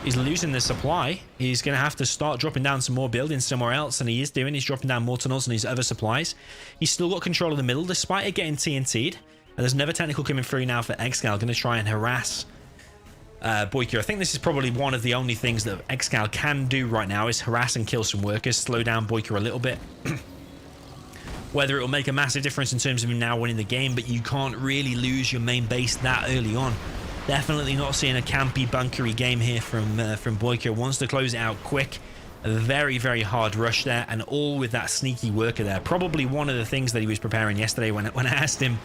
He's losing the supply. He's going to have to start dropping down some more buildings somewhere else, and he is doing. He's dropping down more tunnels and his other supplies. He's still got control of the middle, despite it getting TNT'd. And there's another technical coming through now for ExCaL, going to try and harass BoYcaH. I think this is probably one of the only things that ExCaL can do right now is harass and kill some workers, slow down BoYcaH a little bit. Whether it will make a massive difference in terms of him now winning the game, but you can't really lose your main base that early on. Definitely not seeing a campy, bunkery game here from BoYcaH. Wants to close it out quick. A very, very hard rush there, and all with that sneaky worker there. Probably one of the things that he was preparing yesterday when I asked him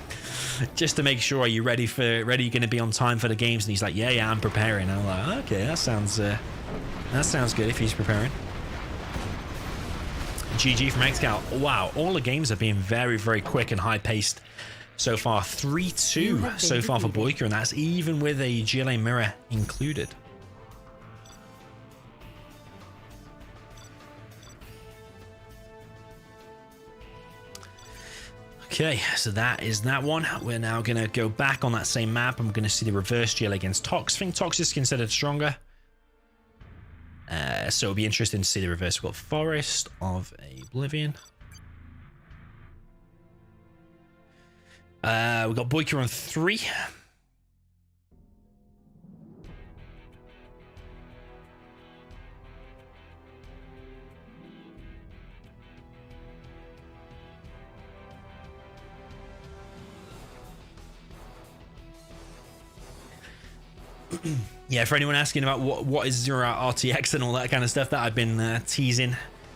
just to make sure, are you ready going to be on time for the games? And he's like, yeah, I'm preparing. I'm like, okay, that sounds good if he's preparing. GG from ExCaL. Wow, all the games have been very, very quick and high-paced so far. 3-2 so far for BoYcaH, and that's even with a GLA mirror included. Okay, so that is that one. We're now going to go back on that same map. I'm going to see the reverse GLA against Tox. I think Tox is considered stronger. So it'll be interesting to see the reverse. We've got Forest of Oblivion. We've got BoYcaH on 3. Yeah, for anyone asking about what is Zero Hour RTX and all that kind of stuff that I've been teasing,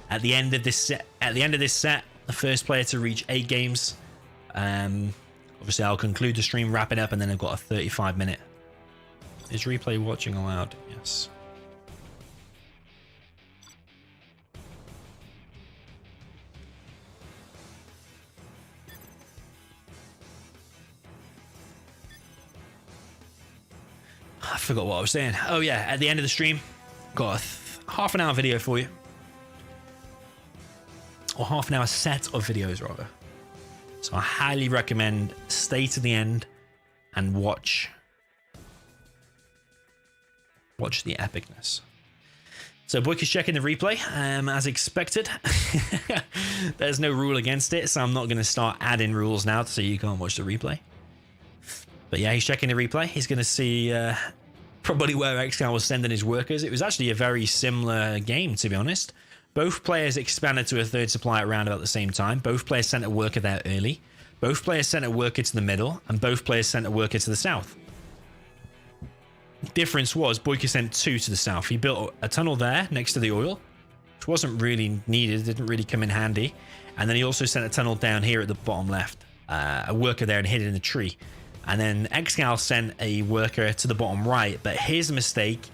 at the end of this set, the first player to reach 8 games. Obviously, I'll conclude the stream, wrap it up, and then I've got a 35-minute. Is replay watching allowed? Yes. I forgot what I was saying. Oh yeah, at the end of the stream, got a half an hour video for you. Or half an hour set of videos, rather. So I highly recommend stay to the end and watch the epicness. So BoYcaH's checking the replay, as expected. There's no rule against it, so I'm not going to start adding rules now so you can't watch the replay. But yeah, he's checking the replay. He's going to see probably where ExCaL was sending his workers. It was actually a very similar game, to be honest. Both players expanded to a third supply around about the same time. Both players sent a worker there early. Both players sent a worker to the middle, and both players sent a worker to the south. The difference was BoYcaH sent 2 to the south. He built a tunnel there next to the oil, which wasn't really needed, didn't really come in handy. And then he also sent a tunnel down here at the bottom left, a worker there and hid it in the tree. And then ExCaL sent a worker to the bottom right, but his mistake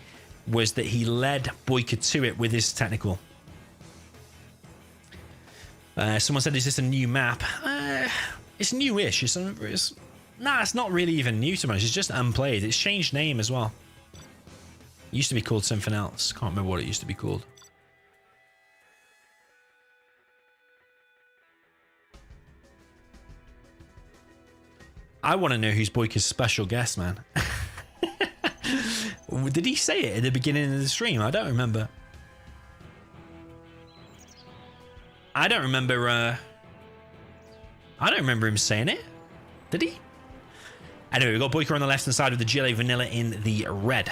was that he led BoYcaH to it with his technical. Someone said, is this a new map? It's newish. It's not really even new to much. It's just unplayed. It's changed name as well. It used to be called something else. Can't remember what it used to be called. I want to know who's BoYcaH's special guest, man. Did he say it at the beginning of the stream? I don't remember. I don't remember him saying it. Did he? Anyway, we've got BoYcaH on the left-hand side with the GLA Vanilla in the red.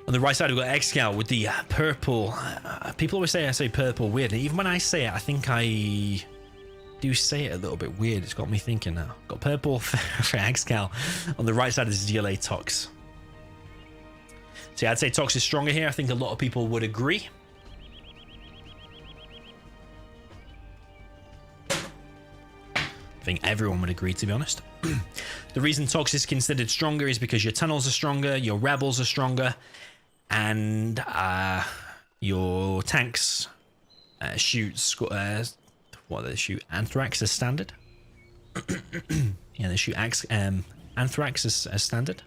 On the right side, we've got ExCaL with the purple. People always say I say purple weird. And even when I say it, I think I do say it a little bit weird. It's got me thinking now. Got purple for ExCaL. On the right side is GLA Tox. So yeah, I'd say Tox is stronger here. I think a lot of people would agree. I think everyone would agree, to be honest. The reason Tox is considered stronger is because your tunnels are stronger, your rebels are stronger, and Your tanks shoot what do they shoot? Anthrax as standard. Yeah, they shoot Anthrax as standard.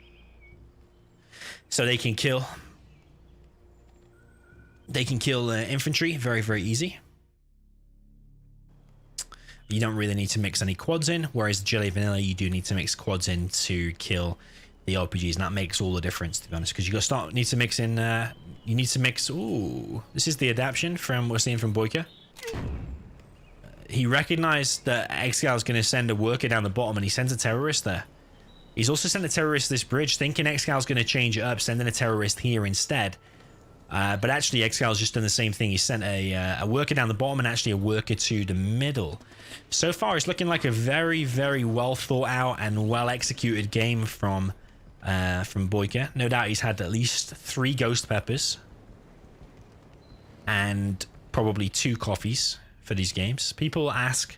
So they can kill. They can kill infantry very, very easy. You don't really need to mix any quads in, whereas the Jelly Vanilla, you do need to mix quads in to kill the RPGs, and that makes all the difference, to be honest, because you need to mix in. You need to mix. Ooh, this is the adaptation from we're seeing from BoYcaH. He recognized that ExCaL is going to send a worker down the bottom, and he sends a terrorist there. He's also sent a terrorist this bridge, thinking ExCaL is going to change it up, sending a terrorist here instead. But actually, ExCaL has just done the same thing. He sent a worker down the bottom and actually a worker to the middle. So far, it's looking like a very, very well thought out and well executed game from BoYcaH. No doubt he's had at least 3 ghost peppers and probably 2 coffees for these games. People ask,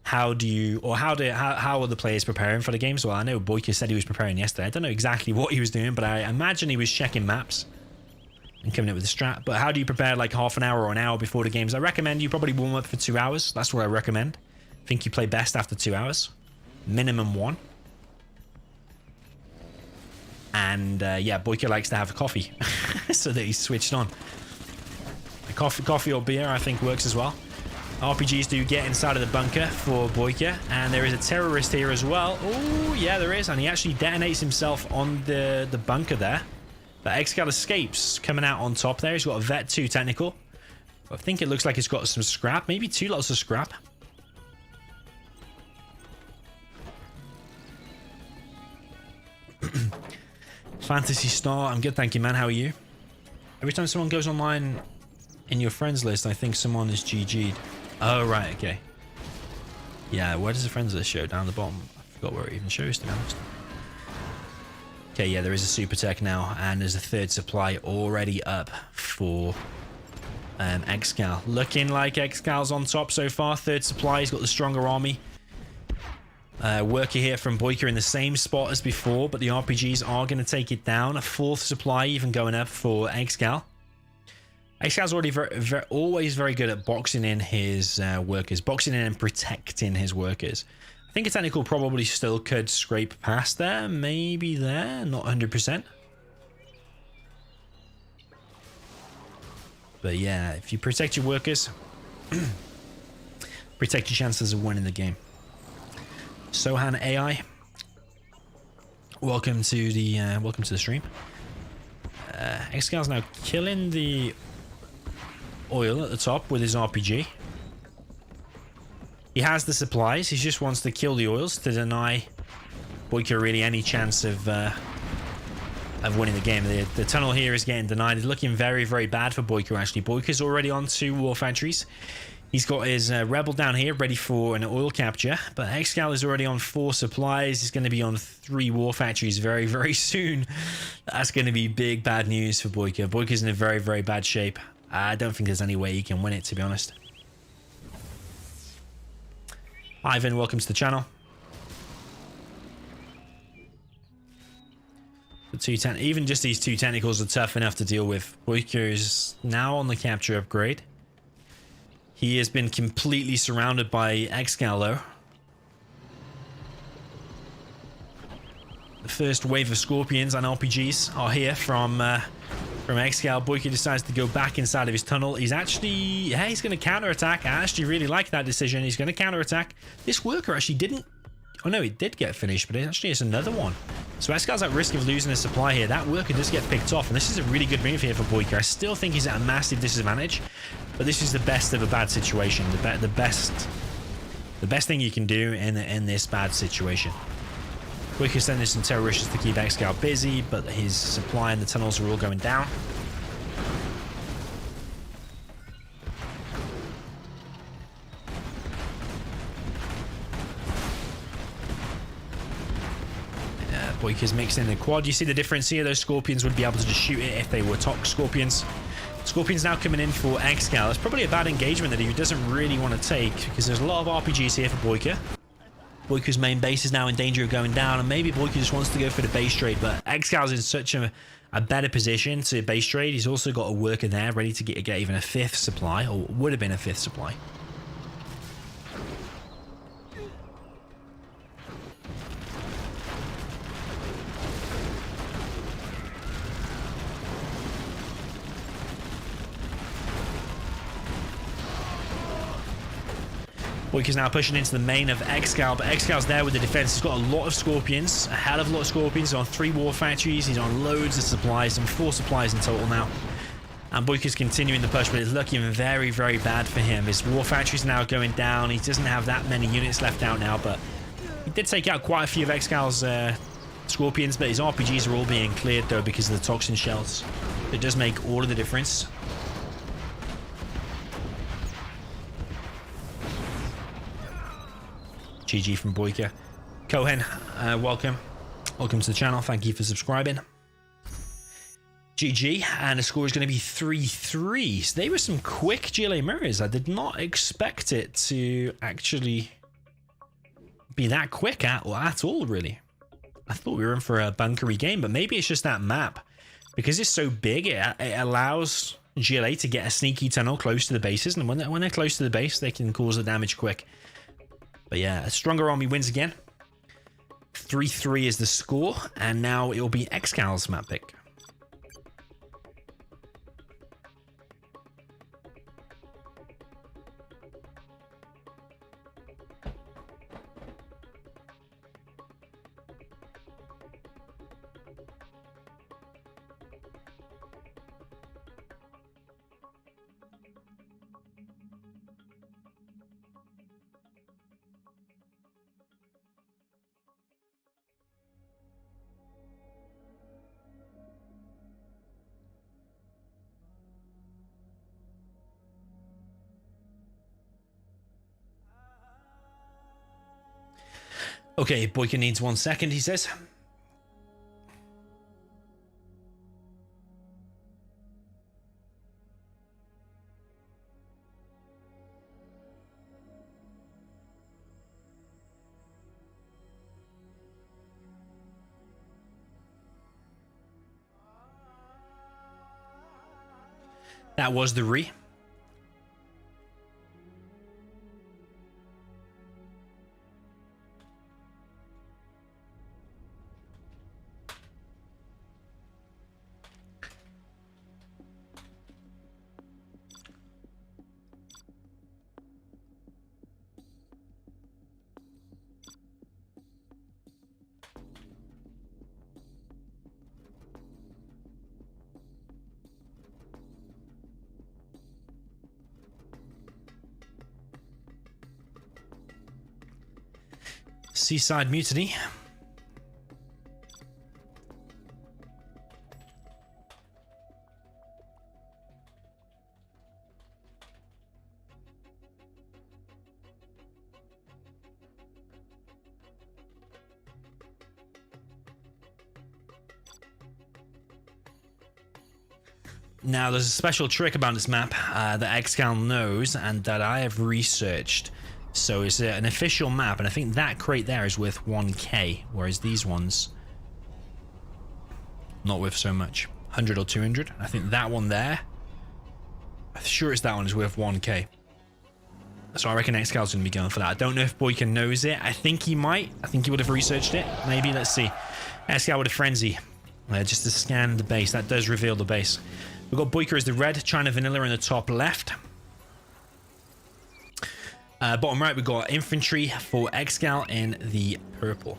how are the players preparing for the games? Well, I know BoYcaH said he was preparing yesterday. I don't know exactly what he was doing, but I imagine he was checking maps and coming up with a strat. But how do you prepare like half an hour or an hour before the games? I recommend you probably warm up for 2 hours. That's what I recommend. I think you play best after 2 hours. Minimum 1. And yeah, BoYcaH likes to have a coffee so that he's switched on. A coffee or beer, I think, works as well. RPGs do get inside of the bunker for BoYcaH, and there is a terrorist here as well. Oh, yeah, there is, and he actually detonates himself on the bunker there. But ExCaL escapes, coming out on top there. He's got a Vet 2 technical. I think it looks like it's got some scrap, maybe 2 lots of scrap. Fantasy Star, I'm good, thank you, man. How are you? Every time someone goes online in your friends list, I think someone is GG'd. Oh, right, okay. Yeah, where does the friends list show? Down the bottom. I forgot where it even shows, to be honest. Okay, yeah, there is a super tech now, and there's a 3rd supply already up for ExCaL. Looking like ExCaL's on top so far. 3rd supply, he's got the stronger army. Worker here from BoYcaH in the same spot as before, but the RPGs are going to take it down. A 4th supply even going up for ExCaL. ExCaL's already always very good at boxing in his workers, boxing in and protecting his workers. I think a technical probably still could scrape past there, maybe there, not 100%. But yeah, if you protect your workers, protect your chances of winning the game. Sohan AI, welcome to the stream. ExCaL's now killing the oil at the top with his RPG. He has the supplies. He just wants to kill the oils to deny BoYcaH really any chance of winning the game. The tunnel here is getting denied. It's looking very, very bad for BoYcaH, actually. BoYcaH's already on 2 war factories. He's got his rebel down here ready for an oil capture, but ExCaL is already on 4 supplies. He's going to be on 3 war factories very, very soon. That's going to be big bad news for BoYcaH. BoYcaH's in a very, very bad shape. I don't think there's any way he can win it, to be honest. Ivan, welcome to the channel. Even just these 2 technicals are tough enough to deal with. BoYcaH is now on the capture upgrade. He has been completely surrounded by ExCaL, though. The first wave of Scorpions and RPGs are here from ExCaL. BoYcaH decides to go back inside of his tunnel. He's actually, yeah, he's going to counterattack. I actually really like that decision. He's going to counterattack. This worker actually didn't, oh no, it did get finished, but it actually is another one. So ExCaL's at risk of losing his supply here. That worker does get picked off, and this is a really good move here for BoYcaH. I still think he's at a massive disadvantage, but this is the best of a bad situation. The best thing you can do in this bad situation. BoYcaH sending some terrorists to keep ExCaL busy, but his supply and the tunnels are all going down. BoYcaH's mixing the quad. You see the difference here? Those Scorpions would be able to just shoot it if they were Tox Scorpions. Scorpions now coming in for ExCaL. It's probably a bad engagement that he doesn't really want to take, because there's a lot of RPGs here for BoYcaH. BoYkaH's main base is now in danger of going down, and maybe BoYkaH just wants to go for the base trade, but ExCaL's in such a better position to base trade. He's also got a worker there ready to get even a 5th supply, or would have been a 5th supply. BoYkaH's now pushing into the main of ExCaL, but ExCaL's there with the defense. He's got a lot of Scorpions, a hell of a lot of Scorpions. He's on 3 war factories, he's on loads of supplies, and 4 supplies in total now. And BoYkaH's continuing the push, but it's looking very, very bad for him. His war factories now going down. He doesn't have that many units left out now, but he did take out quite a few of ExCaL's Scorpions, but his RPGs are all being cleared though because of the toxin shells. It does make all of the difference. GG from BoYkaH. Cohen, welcome. Welcome to the channel. Thank you for subscribing. GG, and the score is going to be 3-3. So they were some quick GLA mirrors. I did not expect it to actually be that quick at all, really. I thought we were in for a bunkery game, but maybe it's just that map. Because it's so big, it allows GLA to get a sneaky tunnel close to the bases, and when they're close to the base, they can cause the damage quick. But yeah, a stronger army wins again. 3-3 is the score, and now it will be ExCaL's map pick. Okay, BoYkaH needs 1 second, he says. That was the re. Seaside Mutiny. Now, there's a special trick about this map that ExCaL knows and that I have researched. So it's an official map, and I think that crate there is worth 1k, whereas these ones not worth so much. 100 or 200. I think that one there, I'm sure it's that one, is worth 1k. So I reckon ExCaL's going to be going for that. I don't know if BoYkaH knows it. I think he might. I think he would have researched it. Maybe. Let's see. ExCaL with a frenzy. Just to scan the base. That does reveal the base. We've got BoYkaH as the red, China Vanilla in the top left. Bottom right, we've got infantry for ExCaL in the purple.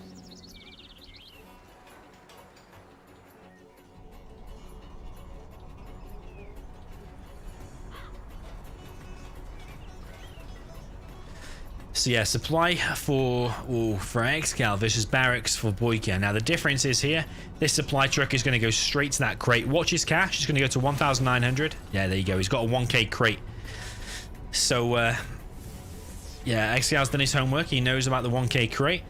So yeah, supply for ExCaL versus barracks for BoYkaH. Now the difference is here, this supply truck is going to go straight to that crate. Watch his cash, it's going to go to 1,900. Yeah, there you go. He's got a 1k crate. So yeah, ExCaL's done his homework. He knows about the 1k crate.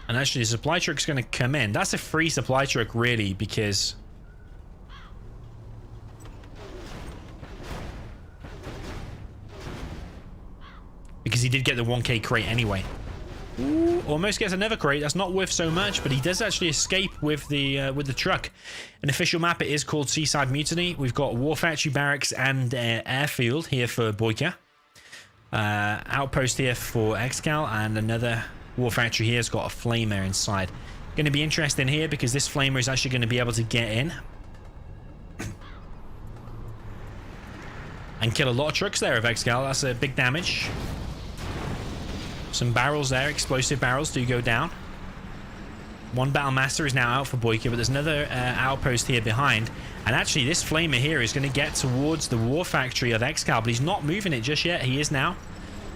And actually, the supply truck's going to come in. That's a free supply truck, really, because because he did get the 1k crate anyway. Ooh, almost gets another crate. That's not worth so much, but he does actually escape with the truck. An official map, it is called Seaside Mutiny. We've got War Factory Barracks and Airfield here for BoYcaH. Outpost here for ExCaL, and another War Factory here has got a flamer inside. Going to be interesting here because this flamer is actually going to be able to get in and kill a lot of trucks there of ExCaL. That's a big damage. Some barrels there, explosive barrels do go down. One Battle Master is now out for BoYcaH, but there's another outpost here behind. And actually, this flamer here is going to get towards the War Factory of ExCaL, but he's not moving it just yet. He is now.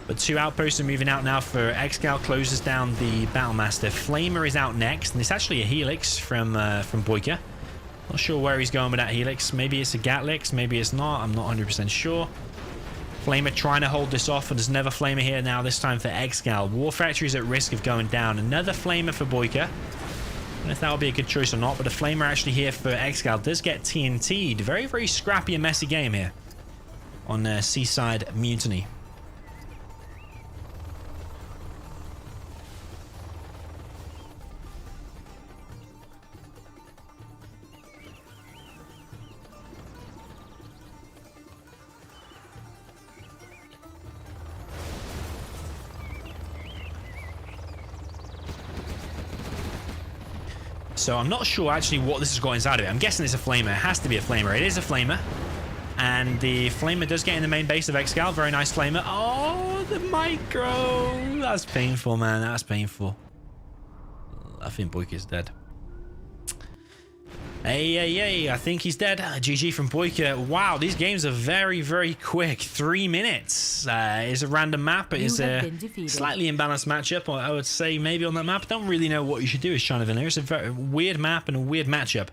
But two outposts are moving out now for ExCaL, closes down the Battle Master. Flamer is out next, and it's actually a Helix from BoYcaH. Not sure where he's going with that Helix. Maybe it's a Gatlix, maybe it's not. I'm not 100% sure. Flamer trying to hold this off, and there's another flamer here now, this time for ExCaL. War Factory is at risk of going down. Another flamer for BoYcaH. I don't know if that would be a good choice or not, but a flamer actually here for ExCaL does get TNT'd. Very, very scrappy and messy game here on Seaside Mutiny. So I'm not sure actually what this has got inside of it. I'm guessing it's a flamer. It has to be a flamer. It is a flamer. And the flamer does get in the main base of ExCaL. Very nice flamer. Oh, the micro. That's painful, man. That's painful. I think BoYcaH is dead. Hey, I think he's dead. GG from BoYcaH. Wow, these games are very, very quick. 3 minutes. It's a random map. It is a slightly imbalanced matchup, I would say, maybe on that map. Don't really know what you should do as China Vanilla. It's a very weird map and a weird matchup.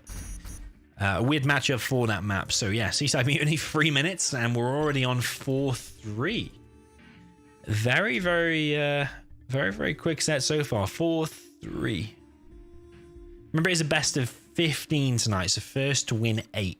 A weird matchup for that map. So yeah, Seaside Mutiny, 3 minutes, and we're already on 4-3. Very, very quick set so far. 4-3. Remember, it's a best of 15 tonight, so first to win 8.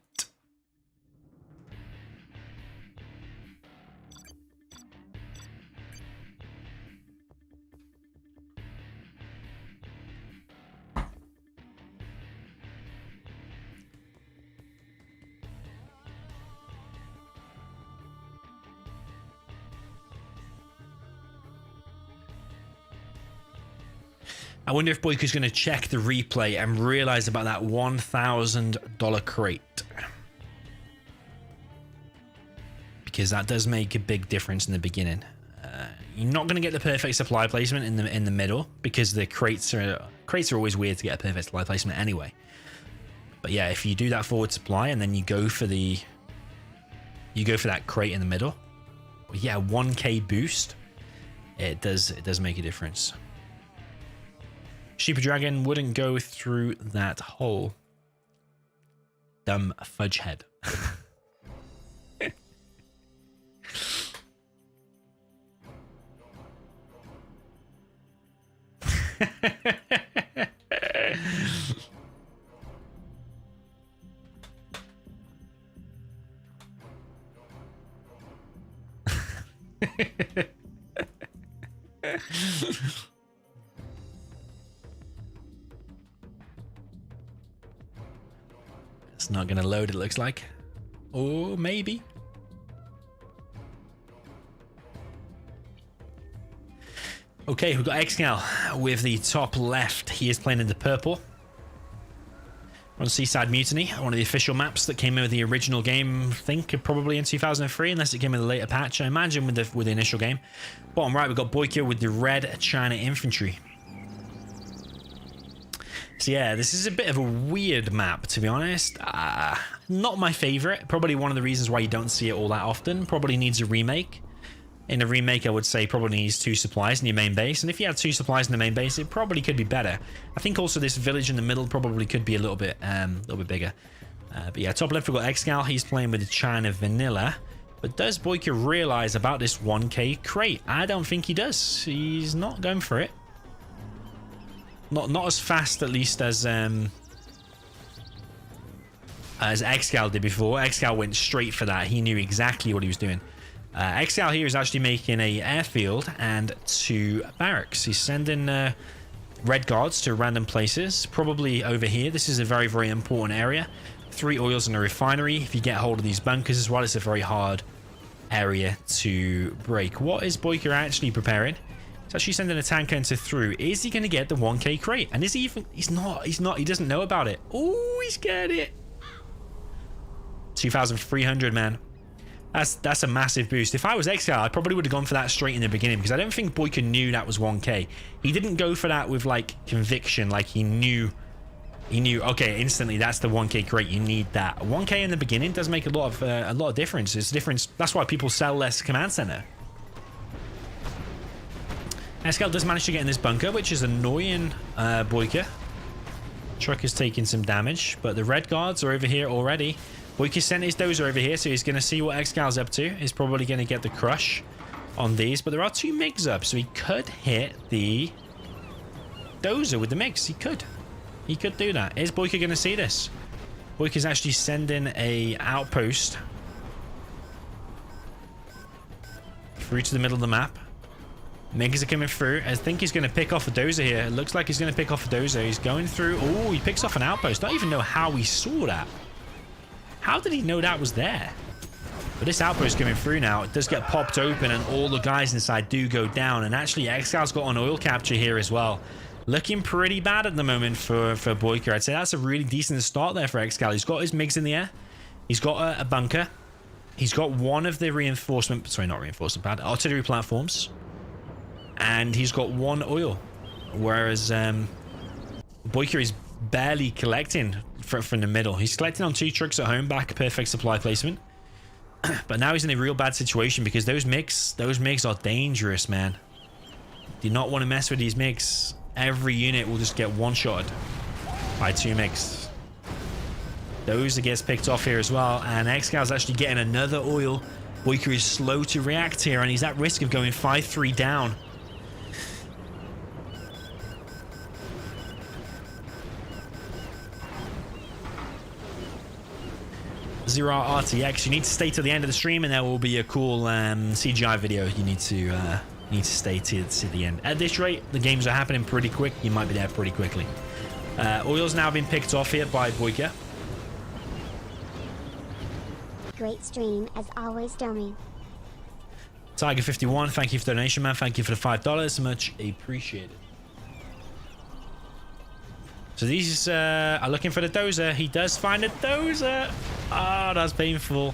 I wonder if BoYcaH's going to check the replay and realize about that $1,000 crate. Because that does make a big difference in the beginning. You're not going to get the perfect supply placement in the middle because the crates are always weird to get a perfect supply placement anyway. But yeah, if you do that forward supply and then you go for that crate in the middle, yeah, 1k boost, it does make a difference. Sheeper Dragon wouldn't go through that hole. Dumb fudge head. It's not going to load, it looks like. Or maybe. Okay, we've got ExCaL with the top left. He is playing in the purple. We're on Seaside Mutiny, one of the official maps that came in with the original game, I think probably in 2003, unless it came with a later patch, I imagine with the initial game. Bottom right, we've got BoYcaH with the red China infantry. So yeah, this is a bit of a weird map, to be honest. Not my favorite. Probably one of the reasons why you don't see it all that often. Probably needs a remake. In a remake, I would say probably needs 2 supplies in your main base. And if you had 2 supplies in the main base, it probably could be better. I think also this village in the middle probably could be a little bit bigger. But yeah, top left we've got ExCaL. He's playing with the China Vanilla. But does BoYcaH realize about this 1k crate? I don't think he does. He's not going for it. Not as fast, at least, as ExCaL did before. ExCaL went straight for that. He knew exactly what he was doing. ExCaL here is actually making a airfield and 2 barracks. He's sending red guards to random places, probably over here. This is a very, very important area. 3 oils in a refinery. If you get hold of these bunkers as well, it's a very hard area to break. What is BoYcaH actually preparing? He's actually sending a tank hunter through. Is he going to get the 1k crate? And is he even... He's not. He doesn't know about it. Oh, he's getting it. 2,300, man. That's a massive boost. If I was ExCaL, I probably would have gone for that straight in the beginning, because I don't think BoYcaH knew that was 1k. He didn't go for that with like conviction, like he knew, okay, instantly that's the 1k crate. You need that. 1k in the beginning does make a lot of difference. It's a difference. That's why people sell less command center. ExCaL does manage to get in this bunker, which is annoying. BoYcaH truck is taking some damage, but the red guards are over here already. BoYcaH sent his dozer over here, so he's going to see what ExCal's up to. He's probably going to get the crush on these, but there are 2 MiGs up, so he could hit the dozer with the MiGs. He could do that. Is BoYcaH going to see this? BoYcaH's actually sending a outpost through to the middle of the map. MiGs are coming through. I think he's going to pick off a dozer here. It looks like he's going to pick off a dozer. He's going through. Oh, he picks off an outpost. I don't even know how he saw that. How did he know that was there? But this outpost coming through now, it does get popped open and all the guys inside do go down. And actually, ExCal's got an oil capture here as well. Looking pretty bad at the moment for BoYcaH. I'd say that's a really decent start there for ExCaL. He's got his MiGs in the air. He's got a bunker. He's got one of the reinforcement... Sorry, not reinforcement pad. Artillery platforms. And he's got 1 oil. Whereas BoYcaH is barely collecting from the middle. He's collecting on 2 trucks at home, back perfect supply placement. But now he's in a real bad situation because those MiGs are dangerous, man. Do not want to mess with these MiGs. Every unit will just get one-shotted by 2 MiGs. Dozer gets picked off here as well, and ExCal's actually getting another oil. BoYcaH is slow to react here, and he's at risk of going 5-3 down. Zero Hour RTX. You need to stay to the end of the stream, and there will be a cool CGI video. You need to stay to the end. At this rate, the games are happening pretty quick. You might be there pretty quickly. Oil's now been picked off here by BoYcaH. Great stream as always, Domi. Tiger51, thank you for the donation, man. Thank you for the $5. Much appreciated. So these are looking for the dozer. He does find a dozer. Oh, that's painful.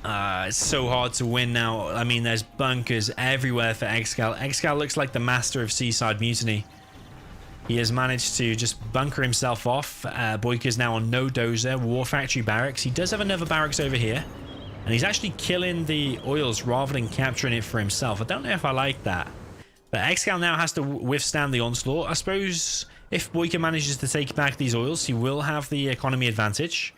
It's so hard to win now. I mean, there's bunkers everywhere for ExCaL. ExCaL looks like the master of Seaside Mutiny. He has managed to just bunker himself off. BoYcaH's now on no dozer. War Factory Barracks. He does have another barracks over here. And he's actually killing the oils rather than capturing it for himself. I don't know if I like that. But ExCaL now has to withstand the onslaught. I suppose if BoYcaH manages to take back these oils, he will have the economy advantage.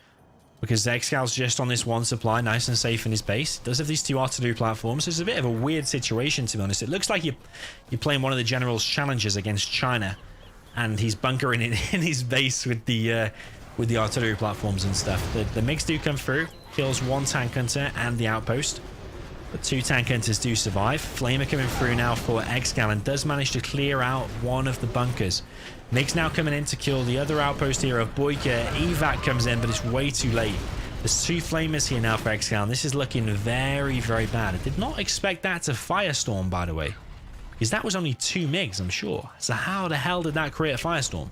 Because ExCal's just on this 1 supply, nice and safe in his base. Does have these 2 artillery platforms. It's a bit of a weird situation, to be honest. It looks like you're playing one of the general's challenges against China. And he's bunkering it in his base with the artillery platforms and stuff. The MiGs do come through. Kills 1 tank hunter and the outpost. But 2 tank hunters do survive. Flamer coming through now for ExCaL and does manage to clear out one of the bunkers. MiGs now coming in to kill the other outpost here of BoYcaH. Evac comes in, but it's way too late. There's 2 flamers here now for ExCaL, and this is looking very, very bad. I did not expect that to firestorm, by the way. Because that was only 2 MiGs, I'm sure. So how the hell did that create a firestorm?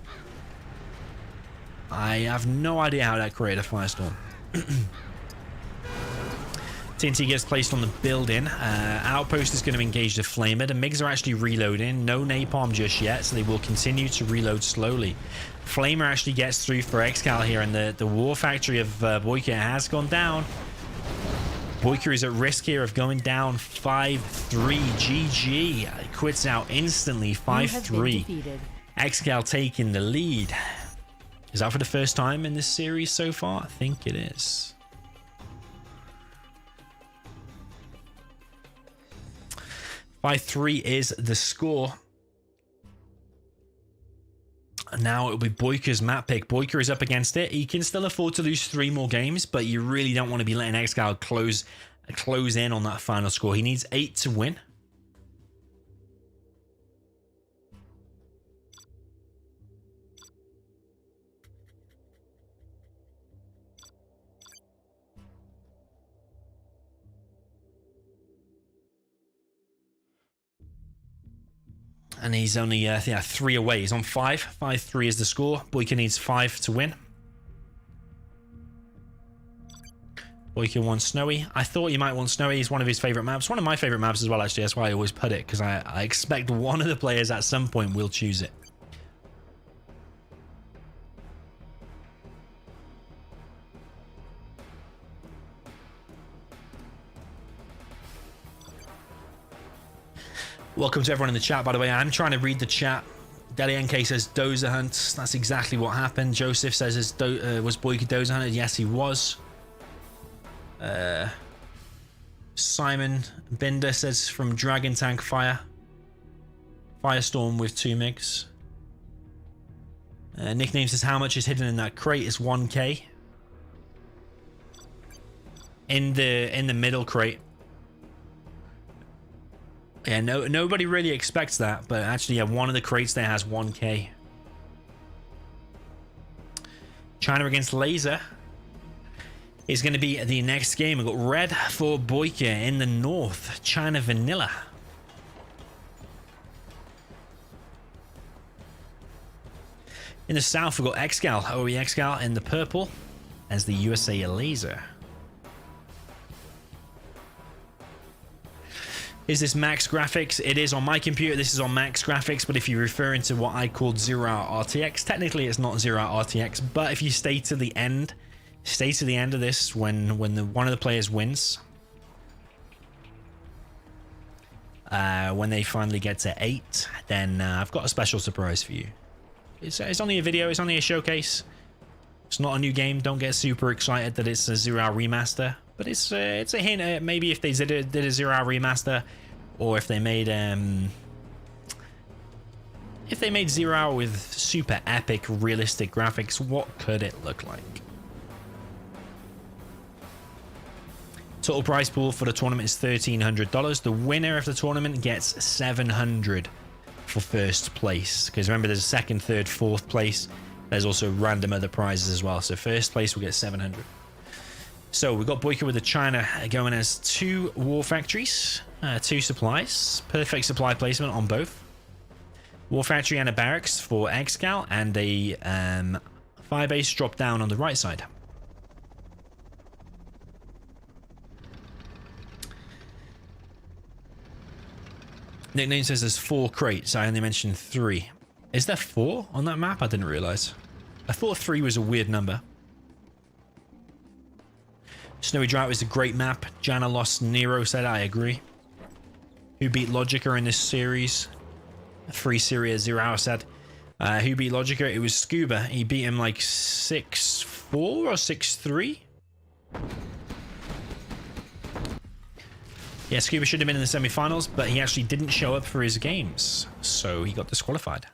I have no idea how that created a firestorm. TNT gets placed on the building. Outpost is going to engage the flamer. The MiGs are actually reloading. No napalm just yet, so they will continue to reload slowly. Flamer actually gets through for ExCaL here, and the war factory of BoYcaH has gone down. BoYcaH is at risk here of going down 5-3. GG. He quits out instantly. 5-3. ExCaL taking the lead. Is that for the first time in this series so far? I think it is. 5-3 is the score. Now it'll be BoYcaH's map pick. BoYcaH is up against it. He can still afford to lose 3 more games, but you really don't want to be letting ExCaL close close in on that final score. He needs 8 to win. And he's only 3 away. He's on 5. 5-3 is the score. BoYcaH needs 5 to win. BoYcaH wants Snowy. I thought you might want Snowy. He's one of his favorite maps. One of my favorite maps as well, actually. That's why I always put it, because I expect one of the players at some point will choose it. Welcome to everyone in the chat, by the way. I'm trying to read the chat. Deli NK says Dozer Hunt. That's exactly what happened. Joseph says, was BoYcaH Dozer Hunted? Yes, he was. Simon Binder says from Dragon Tank Fire. Firestorm with 2 MiGs. Nickname says how much is hidden in that crate is 1k. In the middle crate. Yeah, nobody really expects that, but actually, yeah, one of the crates there has 1k. China against Laser is going to be the next game. We've got red for BoYcaH in the north. China Vanilla. In the south, we've got ExCaL, ExCaL in the purple as the USA Laser. Is this max graphics? It is on my computer. This is on max graphics, but if you're referring to what I called Zero Hour RTX, technically it's not Zero Hour RTX, but if you stay to the end of this when one of the players wins, when they finally get to 8, then I've got a special surprise for you. It's only a video, it's only a showcase. It's not a new game. Don't get super excited that it's a Zero Hour remaster. But it's a hint at maybe if they did a Zero Hour remaster, or if they made Zero Hour with super epic realistic graphics, what could it look like? Total prize pool for the tournament is $1,300. The winner of the tournament gets $700 for first place. Because remember, there's a second, third, fourth place. There's also random other prizes as well. So first place will get $700. So we've got BoYcaH with the China going as 2 war factories, 2 supplies, perfect supply placement on both. War factory and a barracks for ExCaL, and a fire base drop down on the right side. Nickname says there's 4 crates. I only mentioned 3. Is there 4 on that map? I didn't realize. I thought 3 was a weird number. Snowy Drought is a great map. Jana Lost Nero said, I agree. Who beat Logica in this series? Free Syria 0 Hour said. Who beat Logica? It was Scuba. He beat him like 6-4 or 6-3. Yeah, Scuba should have been in the semi-finals, but he actually didn't show up for his games, so he got disqualified.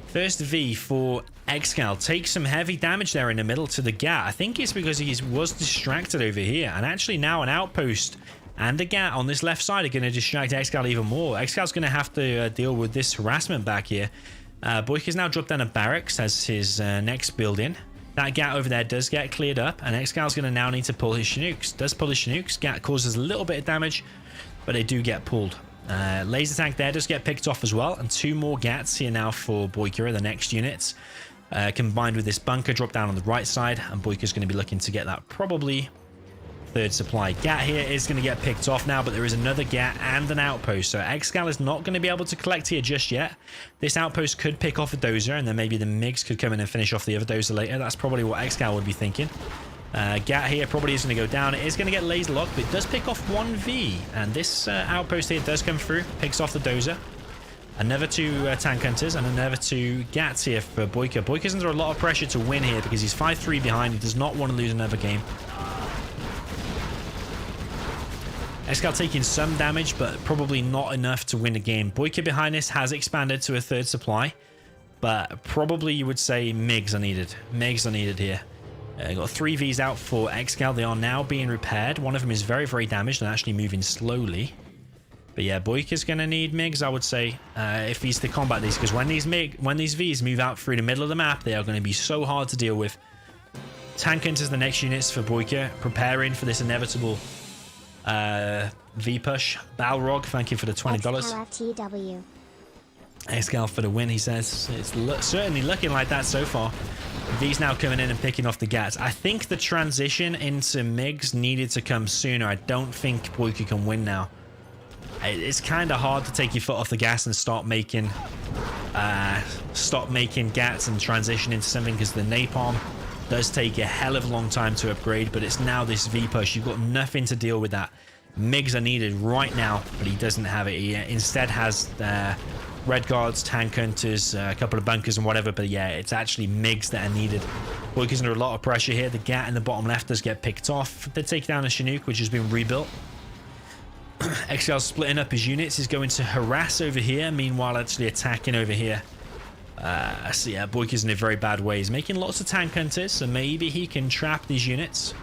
First V for ExCaL. Takes some heavy damage there in the middle to the GAT. I think it's because he was distracted over here. And actually now an outpost and a GAT on this left side are going to distract ExCaL even more. ExCal's going to have to deal with this harassment back here. BoYcaH's now dropped down a barracks as his next build-in. That GAT over there does get cleared up, and ExCal's going to now need to pull his Chinooks. Does pull his Chinooks. GAT causes a little bit of damage, but they do get pulled. Laser tank there does get picked off as well, and 2 more GATs here now for BoYcaH, the next units. Combined with this bunker drop down on the right side, and BoYcaH's going to be looking to get that probably 3rd supply. GAT here is going to get picked off now, but there is another GAT and an outpost, so ExCaL is not going to be able to collect here just yet. This outpost could pick off a dozer, and then maybe the MiGs could come in and finish off the other dozer later. That's probably what ExCaL would be thinking. GAT here probably is going to go down. It is going to get laser locked, but it does pick off 1V, and this outpost here does come through, picks off the dozer. Another 2 tank hunters and another 2 GATs here for BoYcaH. BoYcaH's under a lot of pressure to win here because he's 5-3 behind. He does not want to lose another game. ExCaL taking some damage, but probably not enough to win a game. BoYcaH behind this has expanded to a 3rd supply, but probably you would say MiGs are needed. MiGs are needed here. Got 3 Vs out for ExCaL. They are now being repaired. One of them is very, very damaged and actually moving slowly. But yeah, BoYkaH's going to need MiGs, I would say, if he's to combat these. Because when these Vs move out through the middle of the map, they are going to be so hard to deal with. Tank Hunters the next units for BoYkaH, preparing for this inevitable V push. Balrog, thank you for the $20. ExCaL ExCaL for the win, he says. It's certainly looking like that so far. V's now coming in and picking off the Gats. I think the transition into MiGs needed to come sooner. I don't think BoYkaH can win now. It's kind of hard to take your foot off the gas and stop making Gats and transition into something, because the napalm does take a hell of a long time to upgrade, but it's now this V push. You've got nothing to deal with that. MiGs are needed right now, but he doesn't have it. He instead has Red Guards, Tank Hunters, a couple of bunkers and whatever, but yeah, it's actually MiGs that are needed. BoYkaH's under a lot of pressure here. The Gat in the bottom left does get picked off. They take down a Chinook, which has been rebuilt. ExCaL's splitting up his units. He's going to harass over here, meanwhile actually attacking over here. So yeah, BoYkaH's in a very bad way. He's making lots of Tank Hunters, so maybe he can trap these units.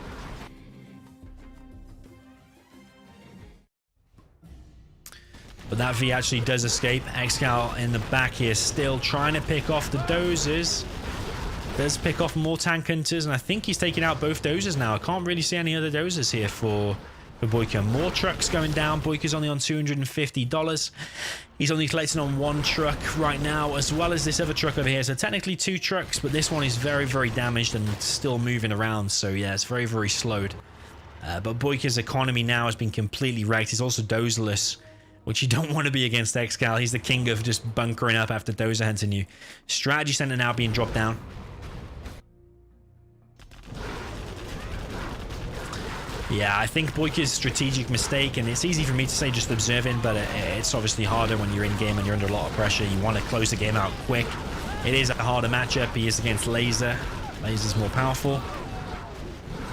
But that V actually does escape. ExCaL in the back here still trying to pick off the dozers. Does pick off more Tank Hunters, and I think he's taking out both dozers now. I can't really see any other dozers here for BoYkaH. More trucks going down. BoYkaH's only on $250. He's only collecting on 1 truck right now, as well as this other truck over here. So technically 2 trucks, but this one is very, very damaged and still moving around. So yeah, it's very, very slowed. But BoYkaH's economy now has been completely wrecked. He's also dozerless, which you don't want to be against ExCaL. He's the king of just bunkering up after dozer hunting you. Strategy center now being dropped down. Yeah, I think BoYkaH's strategic mistake, and it's easy for me to say just observing, but it's obviously harder when you're in game and you're under a lot of pressure. You want to close the game out quick. It is a harder matchup. He is against Laser. Laser's more powerful.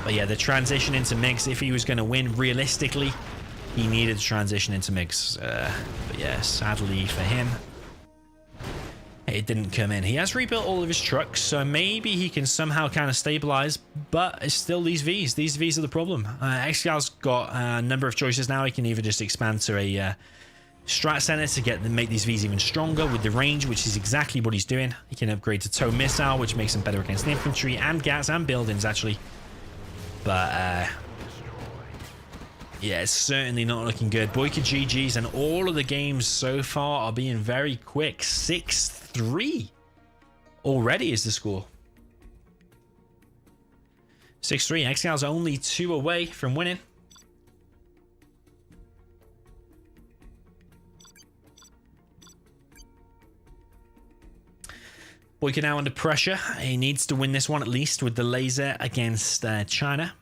But yeah, the transition into MiGs, if he was going to win realistically, he needed to transition into MiGs. But yeah, sadly for him, it didn't come in. He has rebuilt all of his trucks, so maybe he can somehow kind of stabilize, but it's still these Vs. These Vs are the problem. ExCaL's got a number of choices now. He can either just expand to a strat center to make these Vs even stronger with the range, which is exactly what he's doing. He can upgrade to tow missile, which makes him better against infantry and Gats and buildings, actually. But yeah, it's certainly not looking good. BoYkaH GG's, and all of the games so far are being very quick. 6-3 already is the score. 6-3. ExCaL's only 2 away from winning. BoYkaH now under pressure. He needs to win this one at least with the laser against China.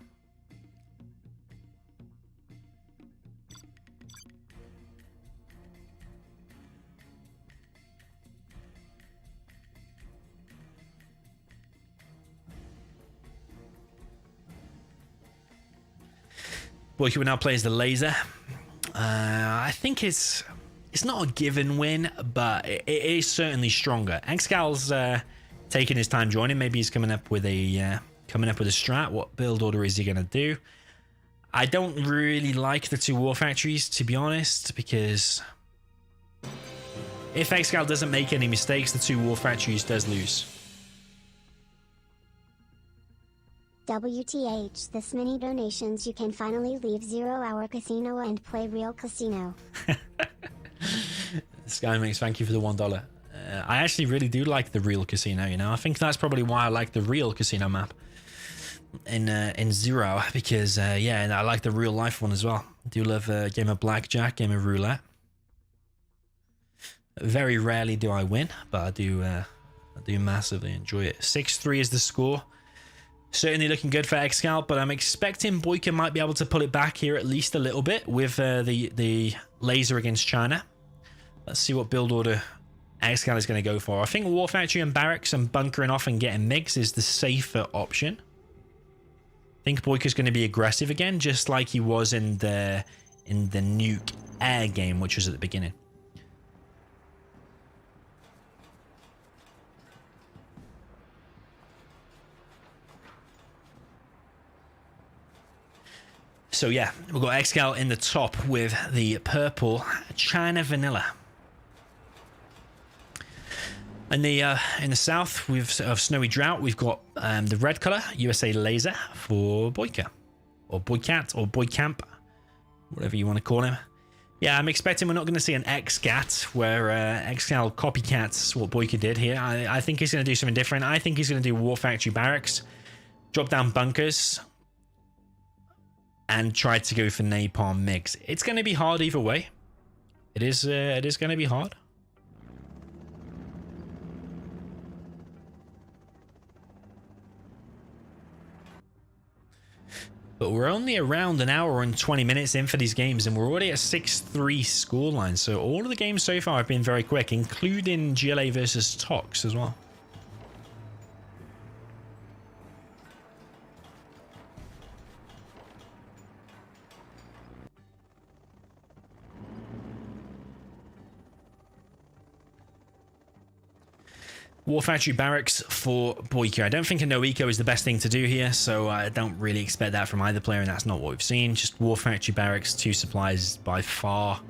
BoYkaH now plays the laser. I think it's not a given win, but it is certainly stronger. ExCaL's taking his time joining. Maybe he's coming up with a strat. What build order is he going to do? I don't really like the 2 war factories, to be honest, because if ExCaL doesn't make any mistakes, the 2 war factories does lose. WTH, this many donations, you can finally leave Zero Hour Casino and play real casino. Sky Mix, thank you for the $1. I actually really do like the real casino, you know. I think that's probably why I like the real casino map in Zero Hour, because yeah, I like the real life one as well. I do love a game of blackjack, game of roulette. Very rarely do I win, but I do massively enjoy it. 6-3 is the score. Certainly looking good for ExCaL, but I'm expecting BoYkaH might be able to pull it back here at least a little bit with the laser against China. Let's see what build order ExCaL is going to go for. I think War Factory and Barracks and bunkering off and getting MiGs is the safer option. I think BoYkaH's going to be aggressive again, just like he was in the Nuke Air game, which was at the beginning. So yeah, we've got ExCaL in the top with the purple China Vanilla. In the south, of Snowy Drought, we've got the red color USA Laser for BoYcaH, or BoYcaH, or BoyCamp, whatever you want to call him. Yeah, I'm expecting we're not going to see an ExCat where ExCaL copycats what BoYcaH did here. I think he's going to do something different. I think he's going to do War Factory Barracks, drop down bunkers, and try to go for napalm mix. It's going to be hard either way. It is going to be hard. But we're only around an hour and 20 minutes in for these games, and we're already at 6-3 scoreline. So all of the games so far have been very quick, including GLA versus Tox as well. War Factory Barracks for BoYcaH. I don't think a no eco is the best thing to do here, so I don't really expect that from either player, and that's not what we've seen. Just War Factory Barracks, 2 supplies is by far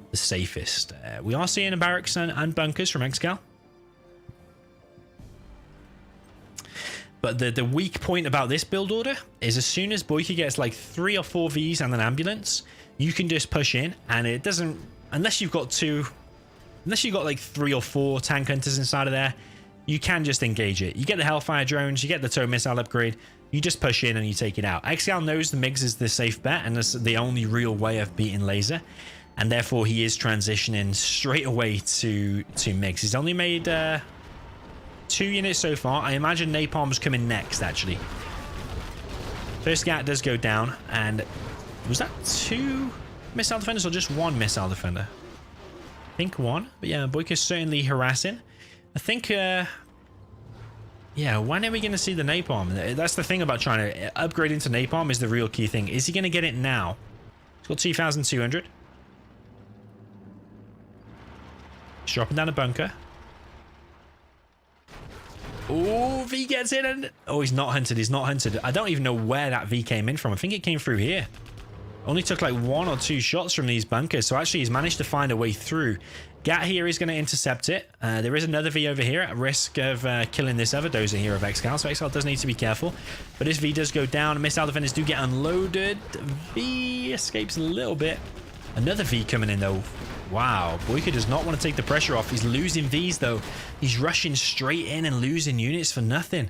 the safest. We are seeing a barracks and bunkers from ExCaL. But the weak point about this build order is as soon as BoYcaH gets like 3 or 4 Vs and an ambulance, you can just push in, and it doesn't, unless you've got like 3 or 4 tank hunters inside of there, you can just engage it. You get the Hellfire drones, you get the tow missile upgrade, you just push in and you take it out. ExCaL knows the MiGs is the safe bet, and that's the only real way of beating laser, and therefore he is transitioning straight away to MiGs. He's only made 2 units so far. I imagine napalm's coming next, actually. First gat does go down, and was that 2 missile defenders or just 1 missile defender? I think 1, but yeah, BoYcaH's certainly harassing. I think, yeah, when are we going to see the napalm? That's the thing about trying to upgrade into napalm, is the real key thing. Is he going to get it now? He's got 2,200. He's dropping down a bunker. Oh, V gets in, and oh, he's not hunted. He's not hunted. I don't even know where that V came in from. I think it came through here. Only took like 1 or 2 shots from these bunkers, so actually he's managed to find a way through. Gat here is going to intercept it. There is another V over here at risk of killing this other dozer here of ExCaL, so ExCaL does need to be careful. But this V does go down. Missile defenders do get unloaded. V escapes a little bit. Another V coming in though. Wow, BoYcaH does not want to take the pressure off. He's losing Vs though. He's rushing straight in and losing units for nothing.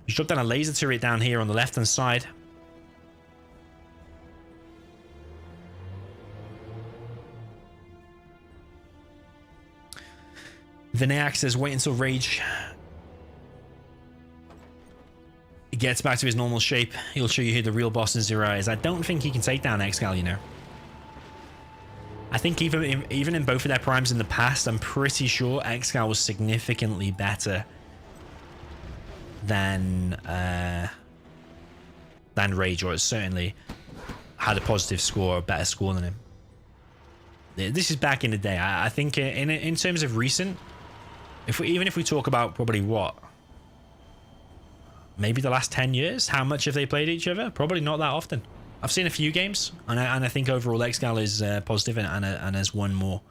He's dropped down a laser turret down here on the left hand side. Vinayak says wait until Rage gets back to his normal shape. He'll show you who the real boss in Zero Hour is. I don't think he can take down ExCaL, you know. I think even in both of their primes in the past, I'm pretty sure ExCaL was significantly better than Rage, or it certainly had a positive score, a better score than him. This is back in the day. I think in terms of recent, even if we talk about probably what, maybe the last 10 years, how much have they played each other? Probably not that often. I've seen a few games, and I think overall ExCaL is positive and has won more.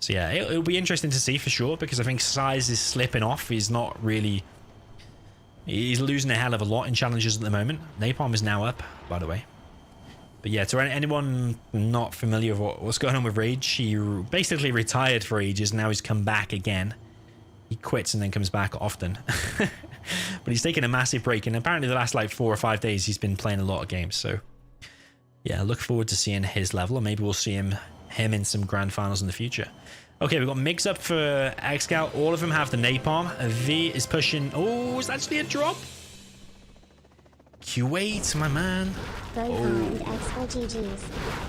So yeah, it'll be interesting to see for sure, because I think size is slipping off. He's losing a hell of a lot in challenges at the moment. Napalm is now up, by the way. But yeah, to anyone not familiar with what's going on with Rage, he basically retired for ages. Now he's come back again. He quits and then comes back often. But he's taken a massive break, and apparently the last like 4 or 5 days he's been playing a lot of games. So yeah, look forward to seeing his level, and maybe we'll see him in some grand finals in the future. Okay, we've got MiGs up for ExCaL. All of them have the napalm. A V is pushing. Oh, is that actually a drop? Q8, my man. BoYcaH and Expo GG's.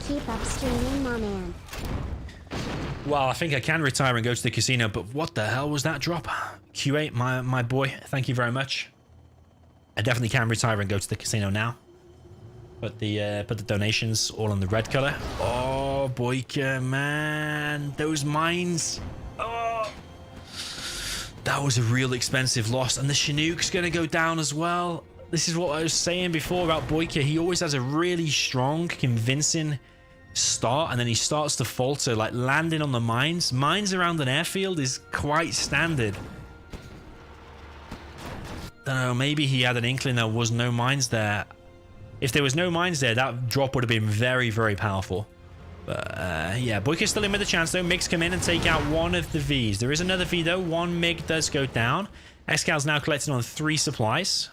Keep up streaming, my man. Well, I think I can retire and go to the casino, but what the hell was that drop? Q8, my boy, thank you very much. I definitely can retire and go to the casino now. Put the donations all in the red color. Oh, BoYcaH, man, those mines. Oh, that was a real expensive loss, and the Chinook's gonna go down as well. this is what I was saying before about BoYcaH. He always has a really strong, convincing start, and then he starts to falter, like landing on the mines. Mines around an airfield is quite standard. Don't know, maybe he had an inkling there was no mines there. If there was no mines there, that drop would have been very, very powerful. But yeah, BoYcaH's still in with a chance though. MiGs come in and take out one of the Vs. There is another V though. One MiG does go down. ExCaL's now collecting on 3 supplies.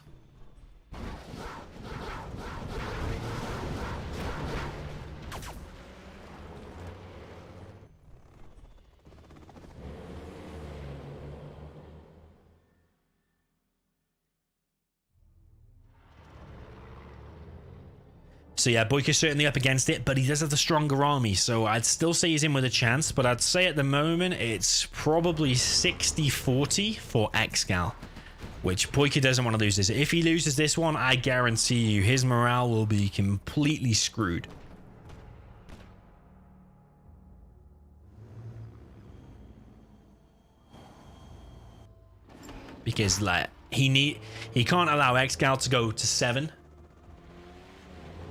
So yeah, BoYcaH's certainly up against it, but he does have the stronger army, so I'd still say he's in with a chance, but I'd say at the moment it's probably 60-40 for ExCaL, which BoYcaH doesn't want to lose this. If he loses this one, I guarantee you his morale will be completely screwed. Because like he can't allow ExCaL to go to 7.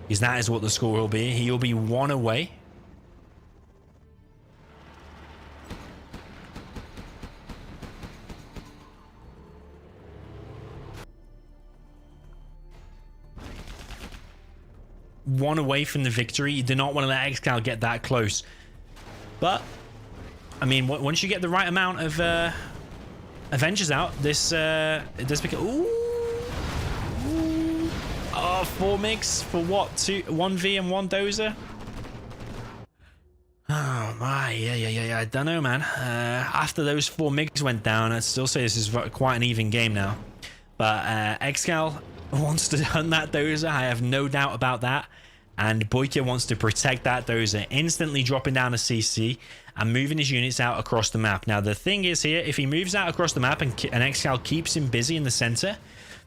Because that is what the score will be. He'll be 1 away. One away from the victory. You do not want to let ExCaL get that close. But, I mean, once you get the right amount of Avengers out, this it does become... Ooh! Oh, 4 MiGs for what? 1 V and 1 Dozer? Oh my, yeah. I don't know, man. After those 4 MiGs went down, I'd still say this is quite an even game now. But ExCaL wants to hunt that Dozer. I have no doubt about that. And BoYcaH wants to protect that Dozer, instantly dropping down a CC and moving his units out across the map. Now, the thing is here, if he moves out across the map and ExCaL keeps him busy in the center,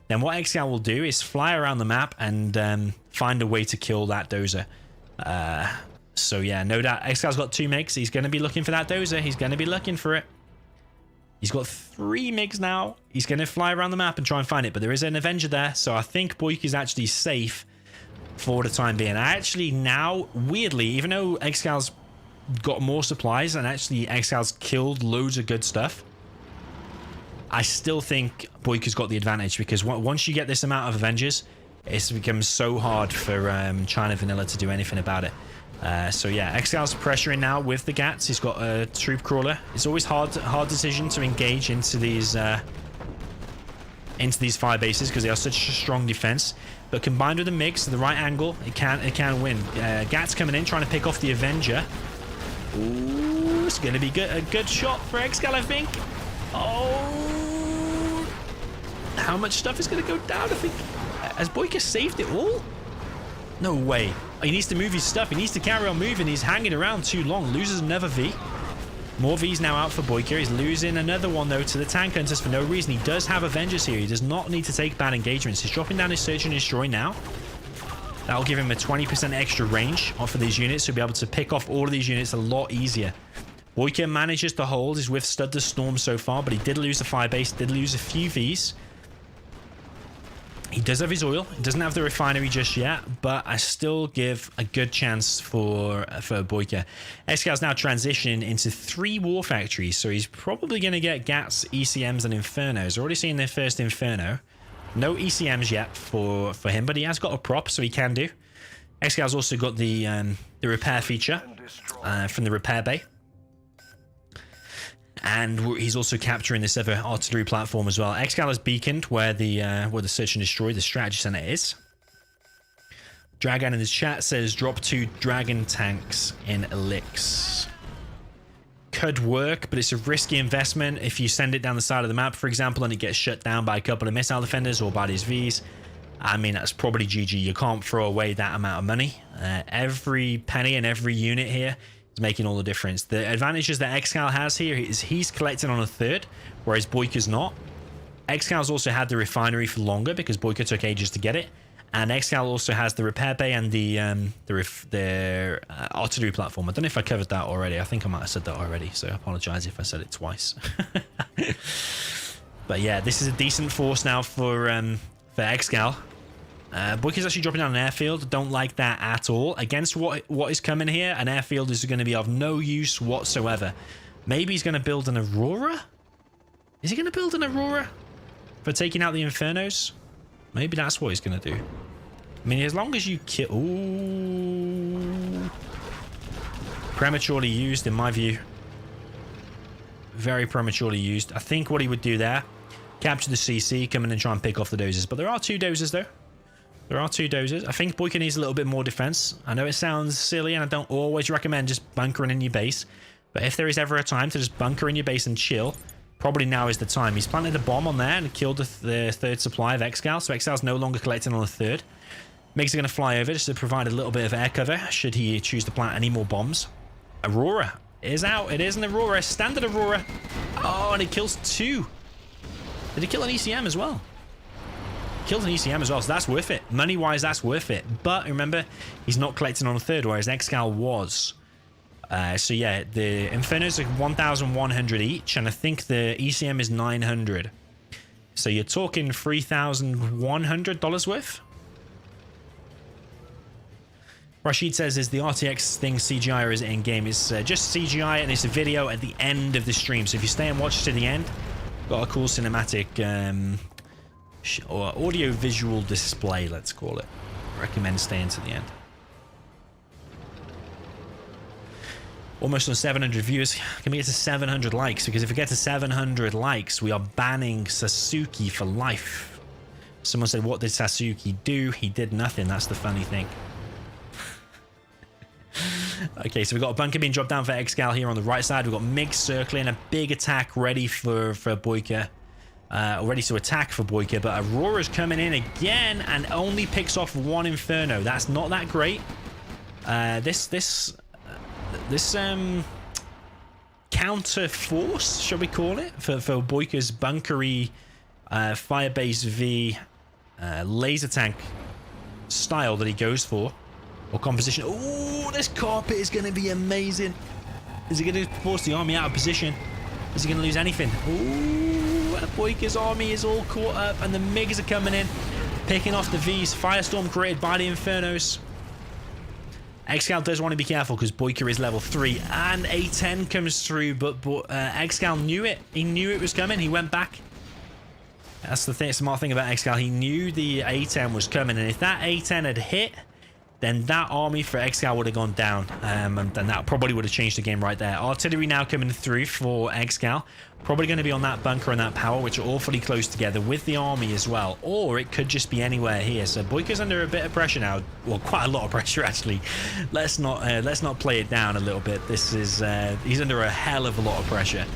then what ExCaL will do is fly around the map and find a way to kill that Dozer. So yeah, no doubt. ExCaL's got 2 MiGs. He's going to be looking for that Dozer. He's going to be looking for it. He's got 3 MiGs now. He's going to fly around the map and try and find it. But there is an Avenger there. So I think BoYcaH is actually safe for the time being. I actually now, weirdly, even though ExCaL's got more supplies and actually ExCaL's killed loads of good stuff, I still think BoYcaH's got the advantage, because once you get this amount of Avengers, it's become so hard for China Vanilla to do anything about it. So yeah, ExCaL's pressuring now with the GATs. He's got a troop crawler. It's always hard decision to engage into these fire bases because they are such a strong defense. But combined with the MiGs, the right angle, it can win. GATs coming in trying to pick off the Avenger. Ooh, it's going to be a good shot for ExCaL, I think. Oh. How much stuff is going to go down? I think. Has BoYcaH saved it all? No way. He needs to move his stuff. He needs to carry on moving. He's hanging around too long. Loses another V. More Vs now out for BoYcaH. He's losing another one, though, to the tank hunters for no reason. He does have Avengers here. He does not need to take bad engagements. He's dropping down his Search and Destroy now. That'll give him a 20% extra range off of these units. He'll be able to pick off all of these units a lot easier. BoYcaH manages to hold. He's withstood the storm so far, but he did lose the fire base. Did lose a few Vs. He does have his oil. He doesn't have the refinery just yet, but I still give a good chance for BoYcaH. ExCaL's now transitioning into 3 war factories, so he's probably going to get GATs, ECMs, and Infernos. Already seen their first Inferno. No ECMs yet for him, but he has got a prop, so he can do. ExCaL's also got the repair feature from the repair bay. And he's also capturing this other artillery platform as well. ExCaL has beaconed where the Search and Destroy, the strategy center, is. Dragon in the chat says drop 2 Dragon tanks in Elix. Could work, but it's a risky investment. If you send it down the side of the map, for example, and it gets shut down by a couple of missile defenders or by these Vs, I mean, that's probably GG. You can't throw away that amount of money. Every penny and every unit here is making all the difference. The advantages that ExCaL has here is he's collecting on a 3rd, whereas BoYcaH's not. ExCal's also had the refinery for longer because BoYcaH took ages to get it. And ExCaL also has the repair bay and the artillery platform. I don't know if I covered that already. I think I might have said that already, so I apologize if I said it twice. But yeah, this is a decent force now for for ExCaL. BoYcaH's actually dropping down an airfield. Don't like that at all. Against what is coming here, an airfield is going to be of no use whatsoever. Maybe he's going to build an Aurora? Is he going to build an Aurora for taking out the Infernos? Maybe that's what he's going to do. I mean, as long as you kill... Ooh. Prematurely used, in my view. Very prematurely used. I think what he would do there, capture the CC, come in and try and pick off the dozers. But there are 2 dozers, though. There are 2 dozers. I think BoYcaH needs a little bit more defense. I know it sounds silly, and I don't always recommend just bunkering in your base. But if there is ever a time to just bunker in your base and chill, probably now is the time. He's planted a bomb on there and killed the 3rd supply of ExCaL. So ExCal's no longer collecting on the 3rd. Migs are going to fly over just to provide a little bit of air cover should he choose to plant any more bombs. Aurora is out. It is an Aurora. Standard Aurora. Oh, and it kills 2. Did he kill an ECM as well? Killed an ECM as well, so that's worth it. Money-wise, that's worth it. But remember, he's not collecting on a 3rd, whereas ExCaL was. So yeah, the Infernos are 1,100 each, and I think the ECM is 900. So you're talking $3,100 worth. Rashid says, is the RTX thing CGI or is it in-game? It's just CGI, and it's a video at the end of the stream. So if you stay and watch to the end, got a cool cinematic... or audio-visual display, let's call it. Recommend staying to the end. Almost on 700 viewers. Can we get to 700 likes? Because if we get to 700 likes, we are banning Sasuke for life. Someone said, what did Sasuke do? He did nothing. That's the funny thing. Okay, so we've got a bunker being dropped down for ExCaL here on the right side. We've got MiG circling, a big attack ready for BoYcaH. Ready to attack for BoYcaH, but Aurora's coming in again and only picks off 1 Inferno. That's not that great. This counter force, shall we call it, for BoYcaH's bunkery Firebase V laser tank style that he goes for, or composition. Oh, this carpet is going to be amazing. Is he going to force the army out of position? Is he going to lose anything? Ooh, BoYcaH's army is all caught up, and the MiGs are coming in, picking off the Vs. Firestorm created by the Infernos. ExCaL does want to be careful because BoYcaH is level 3, and A10 comes through, but ExCaL knew it. He knew it was coming. He went back. That's the smart thing about ExCaL. He knew the A10 was coming, and if that A10 had hit, then that army for ExCaL would have gone down, and then that probably would have changed the game right there. Artillery now coming through for ExCaL. Probably going to be on that bunker and that power, which are awfully close together with the army as well. Or it could just be anywhere here. So BoYcaH's under a bit of pressure now. Well, quite a lot of pressure actually. Let's not play it down a little bit. This is he's under a hell of a lot of pressure.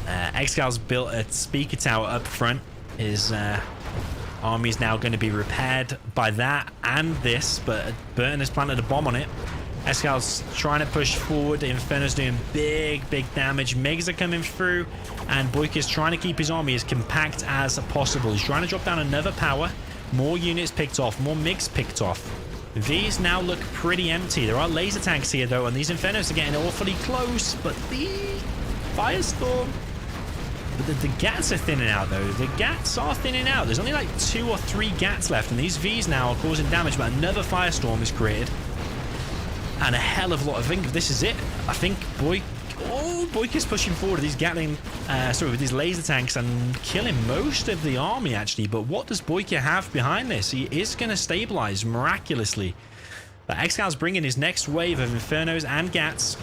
ExCal's built a speaker tower up front. His army is now going to be repaired by that and this, but Burton has planted a bomb on it. ExCal's trying to push forward. The Inferno's doing big damage. MiGs are coming through, and BoYcaH's trying to keep his army as compact as possible. He's trying to drop down another power. More units picked off. More MiGs picked off. These now look pretty empty. There are laser tanks here, though, and these Infernos are getting awfully close, but the Firestorm... But the GATs are thinning out, though. The GATs are thinning out. There's only like 2 or 3 GATs left, and these Vs now are causing damage, but another Firestorm is created. And a hell of a lot. I think this is it. I think BoYcaH's pushing forward with these Gatling, with these laser tanks and killing most of the army, actually. But what does BoYcaH have behind this? He is going to stabilize miraculously. But ExCal's bringing his next wave of Infernos and GATs.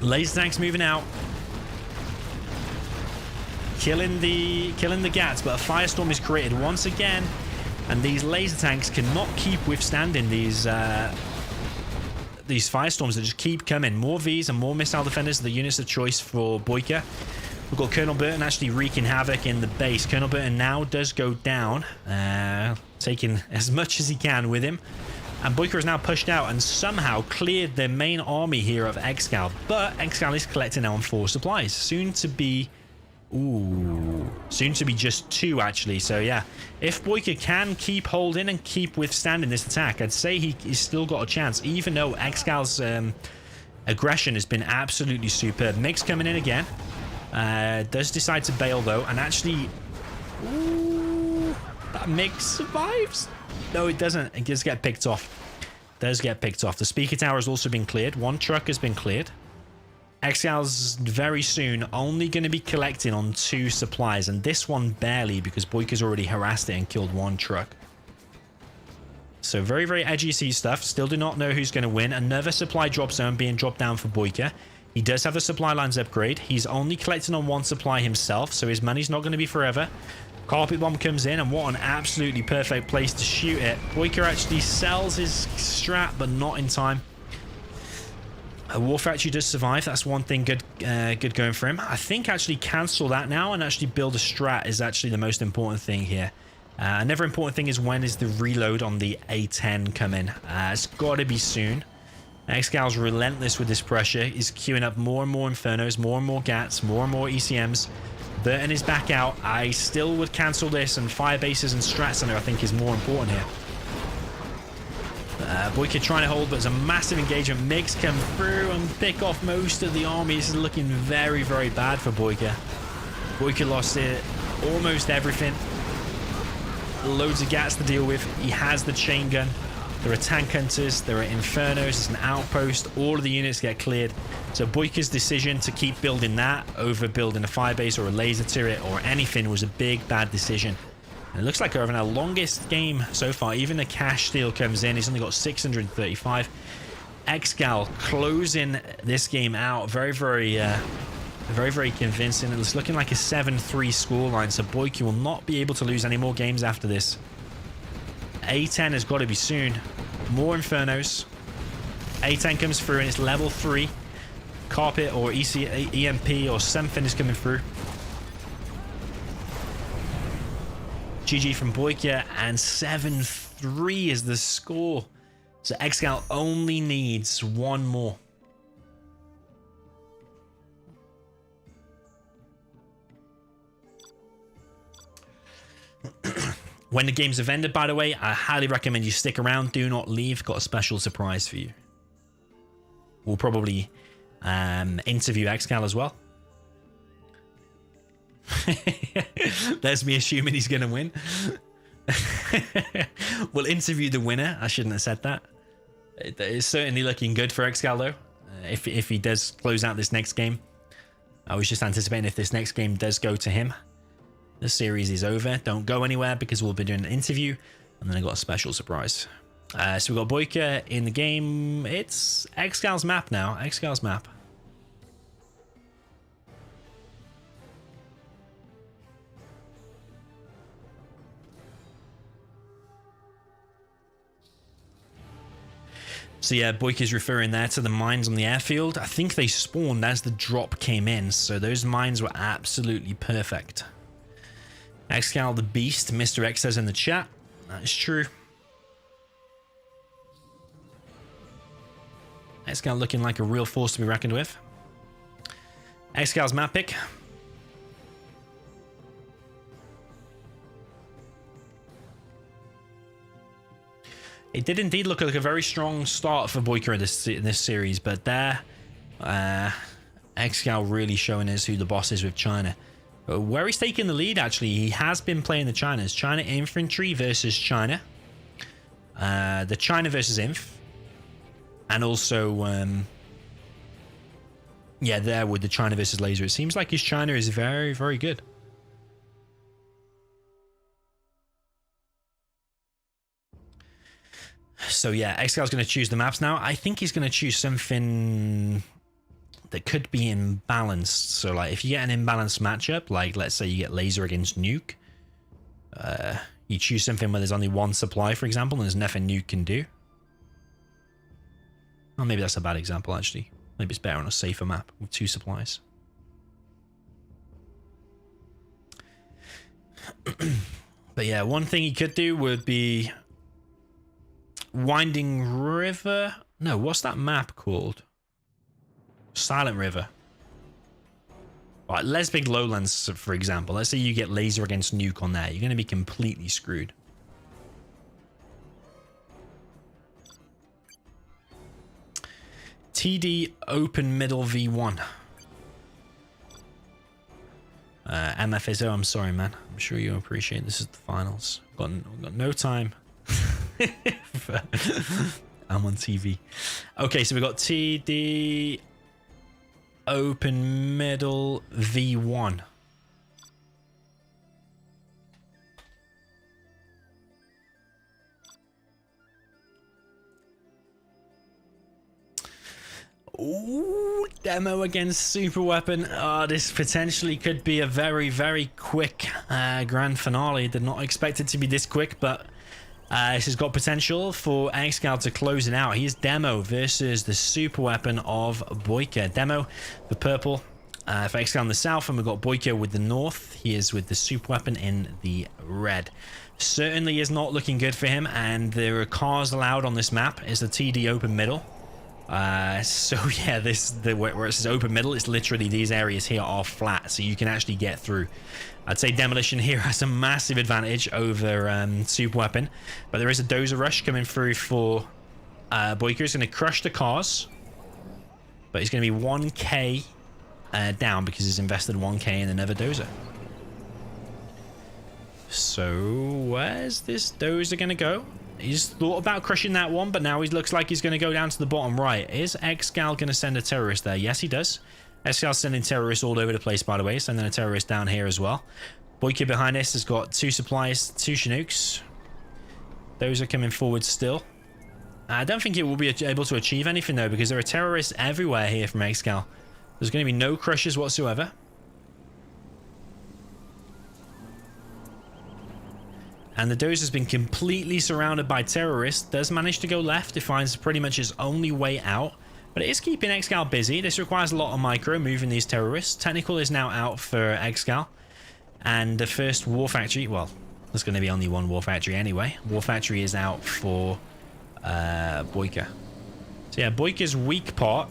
Laser tanks moving out. Killing the GATs, but a Firestorm is created once again, and these laser tanks cannot keep withstanding these Firestorms that just keep coming. More Vs and more missile defenders are the units of choice for BoYcaH. We've got Colonel Burton actually wreaking havoc in the base. Colonel Burton now does go down, taking as much as he can with him. And BoYcaH is now pushed out and somehow cleared the main army here of ExCaL. But ExCaL is collecting now on 4 supplies. Soon to be just 2, actually. So yeah, if BoYcaH can keep holding and keep withstanding this attack, I'd say he's still got a chance, even though ExCal's aggression has been absolutely superb. MiG's coming in again. Does decide to bail, though, and actually... That MiG survives. No, it doesn't. It does get picked off. Does get picked off. The speaker tower has also been cleared. One truck has been cleared. ExCaL's very soon only going to be collecting on 2 supplies, and this one barely because BoYcaH's already harassed it and killed 1 truck. So very, very edgy stuff. Still do not know who's going to win. Another supply drop zone being dropped down for BoYcaH. He does have the supply lines upgrade. He's only collecting on 1 supply himself, so his money's not going to be forever. Carpet bomb comes in, and what an absolutely perfect place to shoot it. BoYcaH actually sells his strat, but not in time. A war factory does survive. That's one thing good going for him. I think actually cancel that now and actually build a strat is actually the most important thing here. Another important thing is when is the reload on the A10 coming? It's got to be soon. ExCaL's relentless with this pressure. He's queuing up more and more Infernos, more and more GATs, more and more ECMs. Burton is back out. I still would cancel this, and fire bases and strat center I think is more important here. BoYcaH trying to hold, but there's a massive engagement. MiGs come through and pick off most of the army. This is looking very, very bad for BoYcaH. BoYcaH lost it, almost everything. Loads of GATs to deal with. He has the chain gun. There are tank hunters. There are Infernos. There's an outpost. All of the units get cleared. So BoYcaH's decision to keep building that over building a firebase or a laser turret or anything was a big, bad decision. And it looks like we're having our longest game so far. Even the cash steal comes in. He's only got 635. ExCaL closing this game out. Very, very convincing. It's looking like a 7-3 scoreline. So BoYcaH will not be able to lose any more games after this. A10 has got to be soon. More Infernos. A10 comes through and it's level 3. Carpet or EMP or something is coming through. GG from BoYcaH, and 7-3 is the score. So ExCaL only needs 1 more. When the games have ended, by the way, I highly recommend you stick around. Do not leave. Got a special surprise for you. We'll probably interview ExCaL as well. There's me assuming he's going to win. We'll interview the winner. I shouldn't have said that. It is certainly looking good for ExCaL, though. If he does close out this next game. I was just anticipating if this next game does go to him. The series is over. Don't go anywhere because we'll be doing an interview. And then I got a special surprise. So we've got BoYcaH in the game. It's ExCaL's map now. ExCaL's map. So yeah, BoYcaH's referring there to the mines on the airfield. I think they spawned as the drop came in, so those mines were absolutely perfect. ExCaL the beast, Mr. X says in the chat. That is true. ExCaL looking like a real force to be reckoned with. ExCaL's map pick. It did indeed look like a very strong start for BoYcaH in this series, but there, ExCaL really showing us who the boss is with China. Where he's taking the lead, actually, he has been playing the Chinas. China infantry versus China. The China versus Inf. And also, yeah, there with the China versus laser. It seems like his China is very, very good. So yeah, ExCaL's going to choose the maps now. I think he's going to choose something that could be imbalanced. So like if you get an imbalanced matchup, like let's say you get laser against nuke, you choose something where there's only 1 supply, for example, and there's nothing nuke can do. Well, maybe that's a bad example, actually. Maybe it's better on a safer map with 2 supplies. But yeah, one thing he could do would be Winding River. No, what's that map called? Silent River. Right, let's pick Lowlands, for example. Let's say you get laser against nuke on there. You're going to be completely screwed. TD open middle V1. MFSO, I'm sorry, man. I'm sure you appreciate this is the finals. Got no time. I'm on TV. Okay, so we got TD open middle V1. Ooh, demo against super weapon. Oh, this potentially could be a very, very quick grand finale. Did not expect it to be this quick, but this has got potential for ExCaL to close it out. Here's demo versus the super weapon of BoYcaH. Demo, the purple for ExCaL in the south, and we've got BoYcaH with the north. He is with the super weapon in the red. Certainly is not looking good for him, and there are cars allowed on this map. It's the TD open middle. So yeah, where it says open middle, it's literally these areas here are flat, so you can actually get through. I'd say Demolition here has a massive advantage over super weapon, but there is a dozer rush coming through for BoYcaH. He's going to crush the cars, but he's going to be 1k down because he's invested 1k in another dozer. So where's this dozer going to go? He's thought about crushing that one, but now he looks like he's going to go down to the bottom right. Is ExCaL going to send a terrorist there? Yes, he does. ExCal's sending terrorists all over the place, by the way. Sending a terrorist down here as well. BoYcaH behind us has got 2 supplies, 2 Chinooks. Those are coming forward still. I don't think it will be able to achieve anything, though, because there are terrorists everywhere here from ExCaL. There's going to be no crushes whatsoever. And the dozer has been completely surrounded by terrorists. Does manage to go left. It finds pretty much his only way out. But it is keeping ExCaL busy. This requires a lot of micro moving these terrorists. Technical is now out for ExCaL. And the first war factory, well, there's going to be only one war factory anyway. War factory is out for BoYcaH. So yeah, BoYcaH's weak part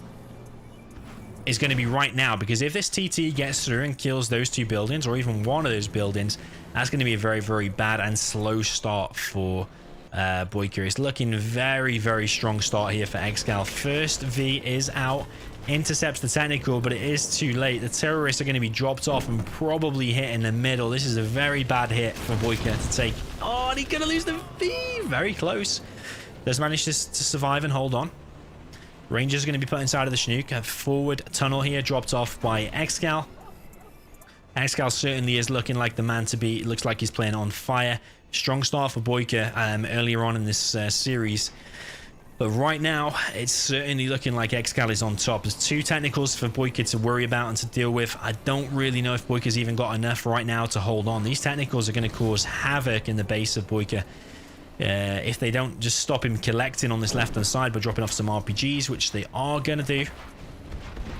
is going to be right now, because if this TT gets through and kills those 2 buildings, or even one of those buildings, that's going to be a very, very bad and slow start for BoYcaH. It's looking very, very strong start here for ExCaL. First V is out, intercepts the technical, but it is too late. The terrorists are going to be dropped off and probably hit in the middle. This is a very bad hit for BoYcaH to take. Oh, and he's going to lose the V. Very close. Does manage to survive and hold on. Rangers are going to be put inside of the Chinook. A forward tunnel here dropped off by ExCaL. ExCaL certainly is looking like the man to be. It looks like he's playing on fire. Strong start for BoYcaH earlier on in this series. But right now, it's certainly looking like ExCaL is on top. There's 2 technicals for BoYcaH to worry about and to deal with. I don't really know if BoYcaH's even got enough right now to hold on. These technicals are going to cause havoc in the base of BoYcaH. If they don't just stop him collecting on this left-hand side by dropping off some RPGs, which they are going to do.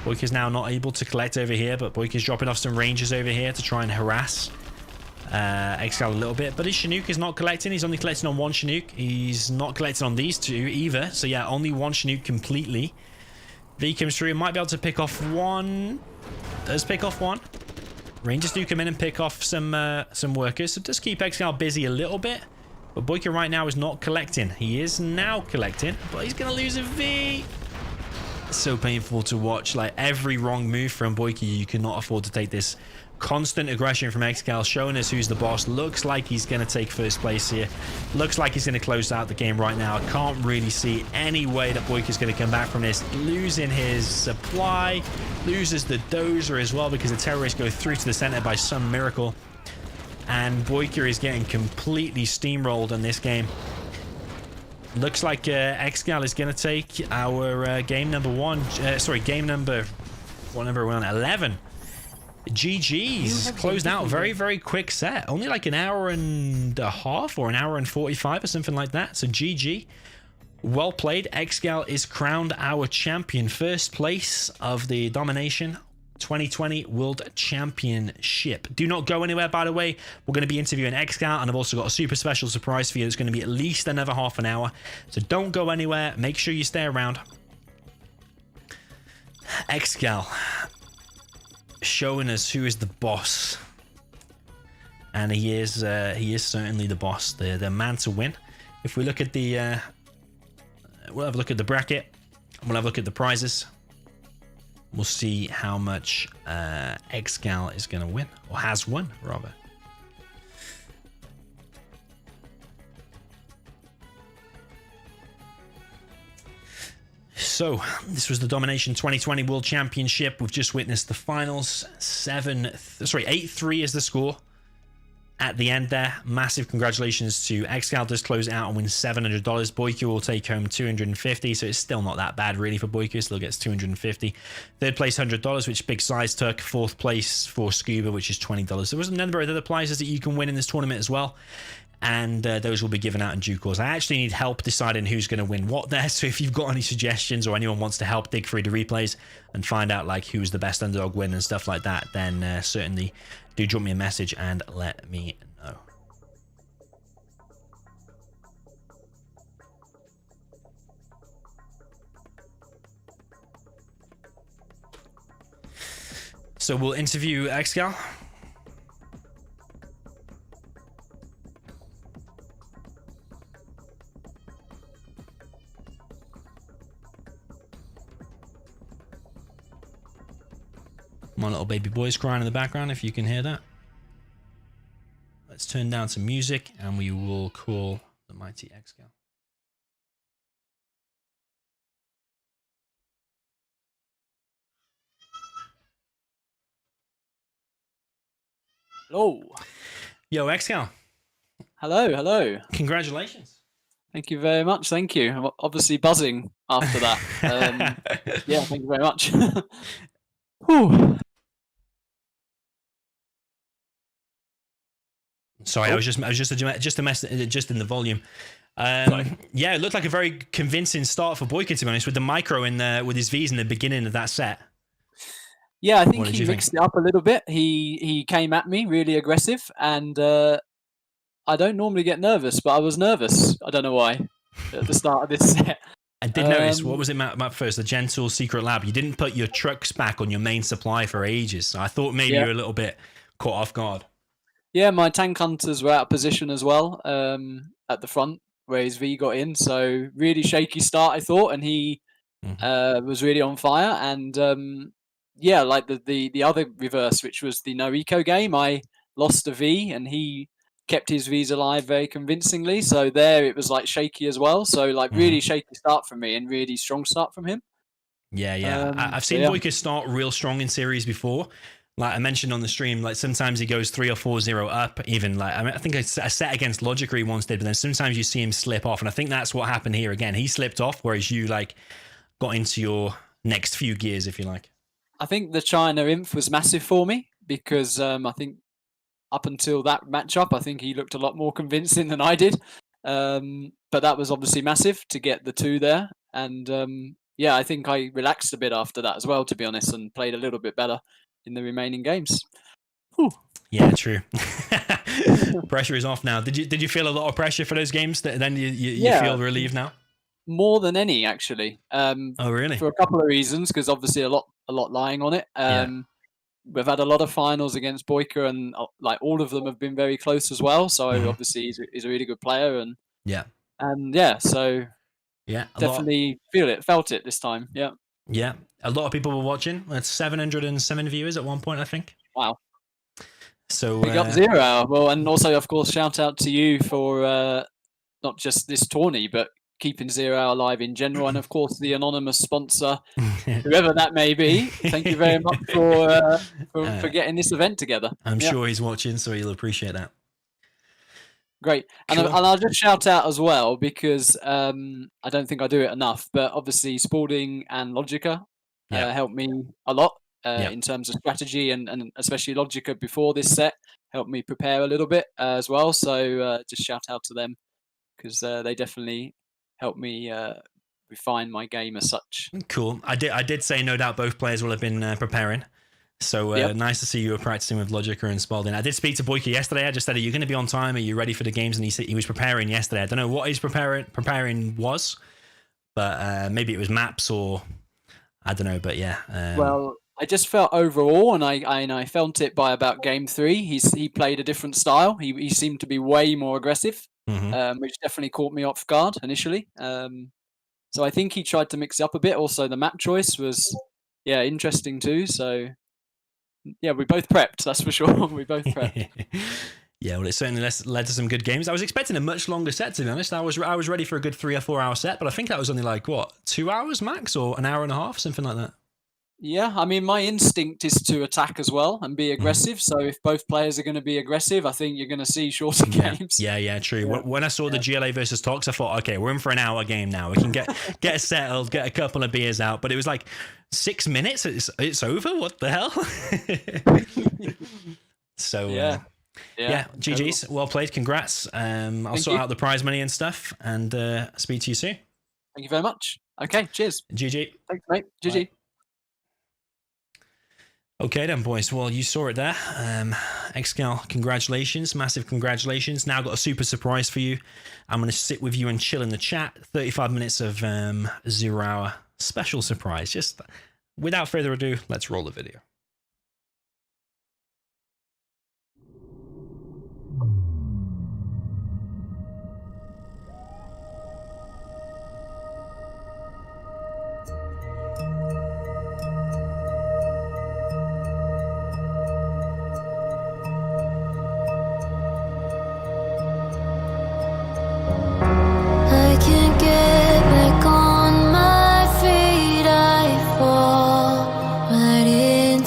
BoYcaH's now not able to collect over here, but BoYcaH's dropping off some Rangers over here to try and harass ExCaL a little bit. But his Chinook is not collecting. He's only collecting on 1 Chinook. He's not collecting on these 2 either. So yeah, only 1 Chinook completely. V comes through and might be able to pick off 1. Does pick off 1. Rangers do come in and pick off some workers. So just keep ExCaL busy a little bit. But BoYcaH right now is not collecting. He is now collecting, but he's going to lose a V. It's so painful to watch. Like, every wrong move from BoYcaH, you cannot afford to take this. Constant aggression from ExCaL, showing us who's the boss. Looks like he's going to take first place here. Looks like he's going to close out the game right now. I can't really see any way that BoYcaH's going to come back from this. Losing his supply. Loses the dozer as well, because the terrorists go through to the center by some miracle. And BoYcaH is getting completely steamrolled in this game. Looks like ExCaL is going to take our game number 1. Sorry, game number... What number are we on? 11. GG's. Closed out. Very, very quick set. Only like an hour and a half or an hour and 45 or something like that. So GG. Well played. ExCaL is crowned our champion. First place of the Domi-Nation 2020 World Championship. Do not go anywhere, by the way. We're going to be interviewing ExCaL, and I've also got a super special surprise for you. It's going to be at least another half an hour. So don't go anywhere. Make sure you stay around. ExCaL showing us who is the boss. And he is certainly the boss, the man to win. If we look at the we'll have a look at the bracket. We'll have a look at the prizes. we'll see how much ExCaL is going to win, or has won, rather. So, this was the Domi-Nation 2020 World Championship. We've just witnessed the finals. 8-3 is the score at the end there. Massive congratulations to ExCaL. Does close out and win $700. BoYcaH will take home $250, so it's still not that bad really for BoYcaH. Still gets $250. Third place $100, which Big Size took. Fourth place for Scuba, which is $20. There was a number of other prizes that you can win in this tournament as well, and those will be given out in due course. I actually need help deciding who's going to win what there, so if you've got any suggestions or anyone wants to help dig through the replays and find out like who's the best underdog win and stuff like that, then certainly do drop me a message and let me know. So we'll interview ExCaL. My little baby boy's crying in the background, if you can hear that. Let's turn down some music and we will call the mighty ExCaL. Hello. Yo, ExCaL. Hello, hello. Congratulations. Thank you very much. Thank you. I'm obviously buzzing after that. Yeah, thank you very much. Whew. Sorry, I was just in the volume. Yeah, it looked like a very convincing start for BoYcaH, to be honest, with the micro in the with his V's in the beginning of that set. Yeah, I think he mixed it up a little bit. He came at me really aggressive, and I don't normally get nervous, but I was nervous. I don't know why at the start of this set. I did notice, what was it map first? The Gentle Secret Lab. You didn't put your trucks back on your main supply for ages. So I thought maybe you were a little bit caught off guard. Yeah, my tank hunters were out of position as well at the front where his V got in. So really shaky start, I thought, and he was really on fire. And yeah, like the other reverse, which was the no eco game, I lost a V and he kept his Vs alive very convincingly. So there it was like shaky as well. So like really shaky start from me and really strong start from him. Yeah. I've seen BoYcaH start real strong in series before. Like I mentioned on the stream, like sometimes he goes 3 or 4-0 up, even like, I think a set against Logica he once did, but then sometimes you see him slip off. And I think that's what happened here again. He slipped off, whereas you like got into your next few gears, if you like. I think the China Inf was massive for me because I think up until that matchup, I think he looked a lot more convincing than I did. But that was obviously massive to get the 2 there. And yeah, I think I relaxed a bit after that as well, to be honest, and played a little bit better in the remaining games. Whew. Yeah, true. Pressure is off now. Did you feel a lot of pressure for those games? Then you feel relieved now? More than any, actually. Oh, really? For a couple of reasons, because obviously a lot lying on it. We've had a lot of finals against BoYcaH, and like all of them have been very close as well. So obviously he's a really good player, and so definitely felt it this time. Yeah. A lot of people were watching. That's 707 viewers at one point, I think. Wow. So big up Zero Hour. Well, and also of course shout out to you for not just this tourney, but keeping Zero Hour alive in general, and of course the anonymous sponsor, whoever that may be. Thank you very much for getting this event together. I'm sure he's watching, so he'll appreciate that. Great. And I'll just shout out as well, because I don't think I do it enough, but obviously Spalding and Logica helped me a lot in terms of strategy, and especially Logica before this set helped me prepare a little bit as well. So just shout out to them, because they definitely helped me refine my game as such. Cool. I did say no doubt both players will have been preparing. So nice to see you were practicing with Logica and Spalding. I did speak to BoYcaH yesterday. I just said, are you going to be on time? Are you ready for the games? And he said he was preparing yesterday. I don't know what his preparing was, but maybe it was maps or I don't know. But yeah. Well, I just felt overall, and I felt it by about game 3. He played a different style. He seemed to be way more aggressive, which definitely caught me off guard initially. So I think he tried to mix it up a bit. Also, the map choice was yeah, interesting too. So yeah, we both prepped. That's for sure. We both prepped. Yeah, well, it certainly led to some good games. I was expecting a much longer set, to be honest. I was ready for a good 3 or 4 hour set, but I think that was only like, what, 2 hours max or an hour and a half, something like that. Yeah, I mean, my instinct is to attack as well and be aggressive. So if both players are going to be aggressive, I think you're going to see shorter games. Yeah, true. Yeah. When I saw the GLA versus Tox, I thought, okay, we're in for an hour game now. We can get settled, get a couple of beers out. But it was like 6 minutes. It's over. What the hell? So Yeah, GG's. Well played. Congrats. I'll sort out the prize money and stuff, and speak to you soon. Thank you very much. Okay, cheers. GG. Thanks, mate. GG. Bye. Okay then, boys. Well, you saw it there. ExCaL, congratulations. Massive congratulations. Now got a super surprise for you. I'm going to sit with you and chill in the chat. 35 minutes of 0 hour special surprise. Just without further ado, let's roll the video. I can't get back on my feet. I fall right into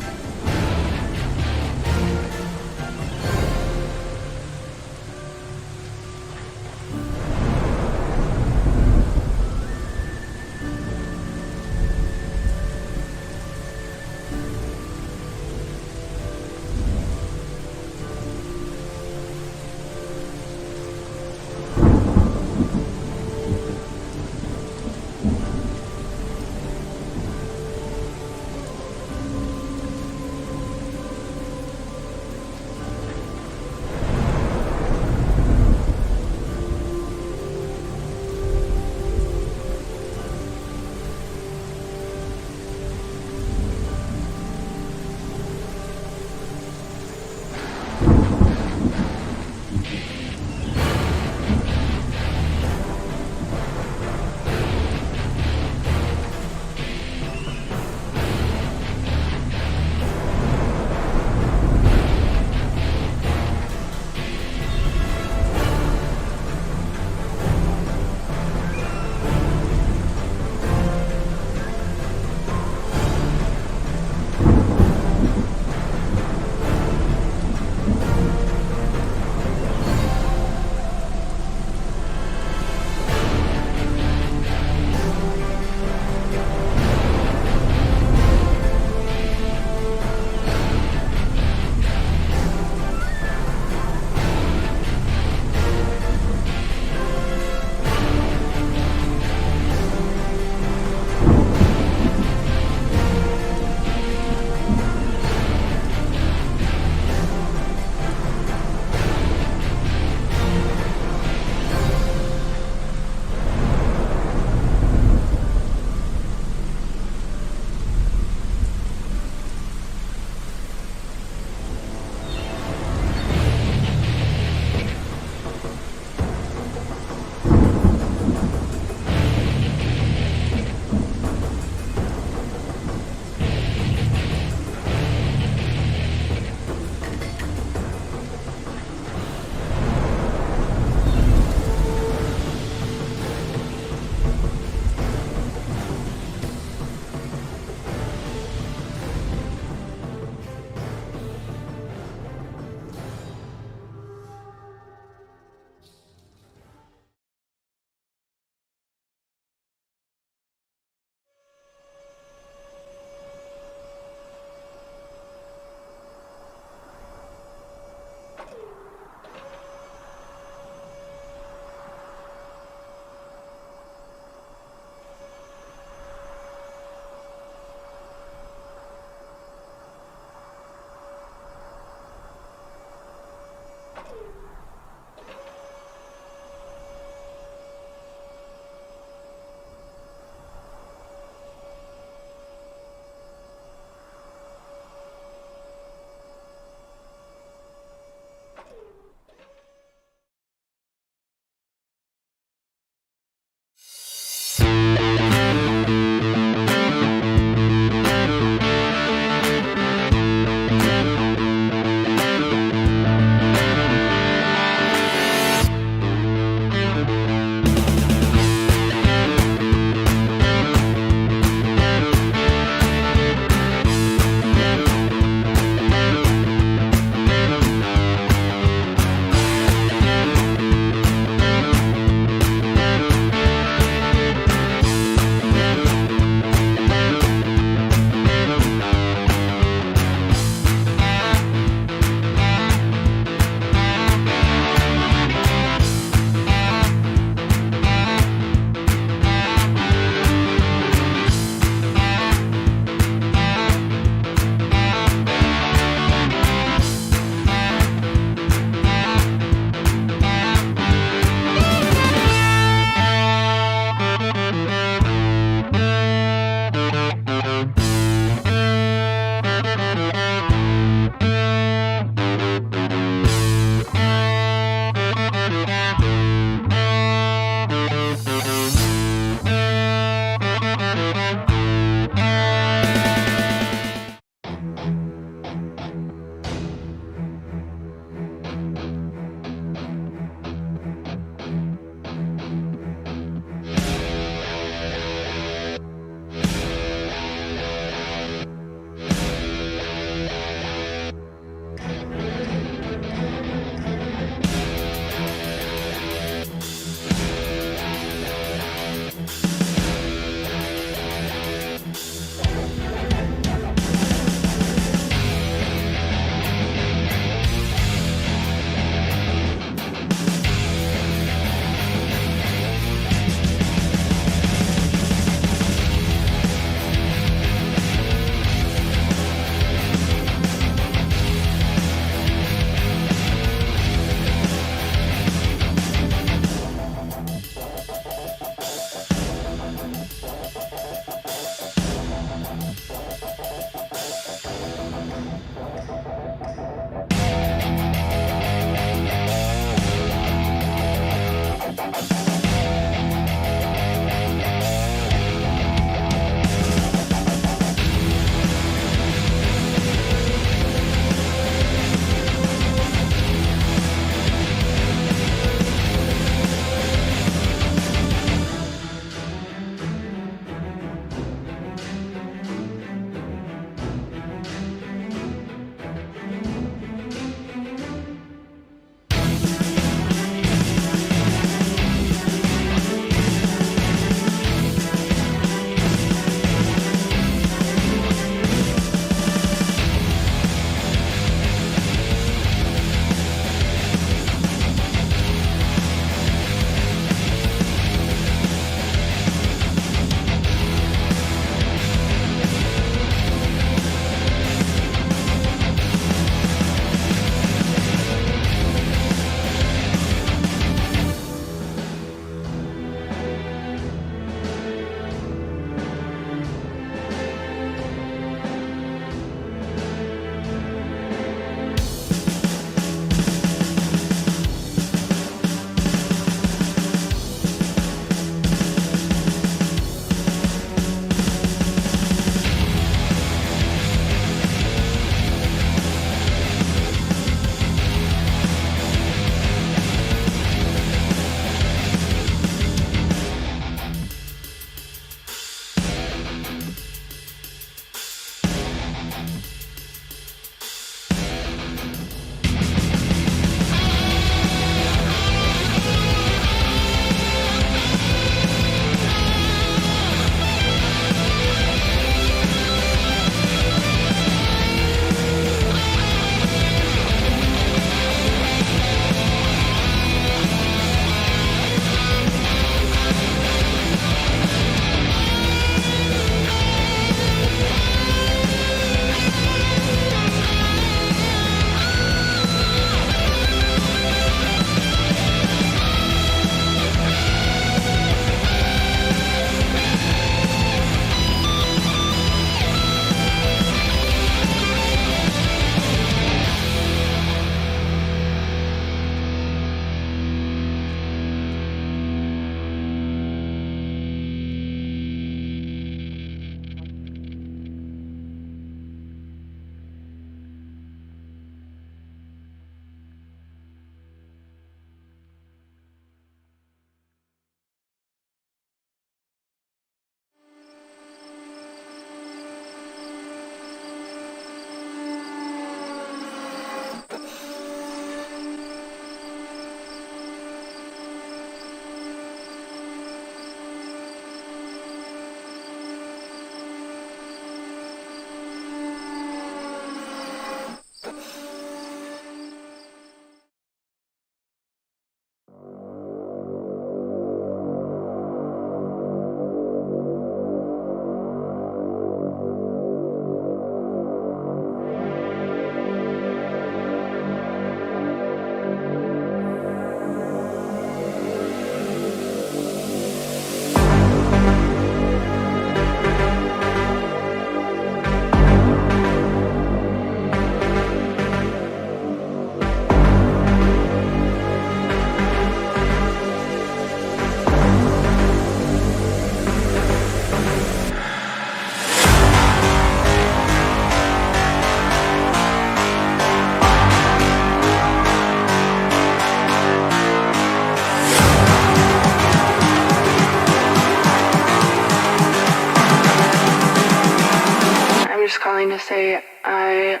I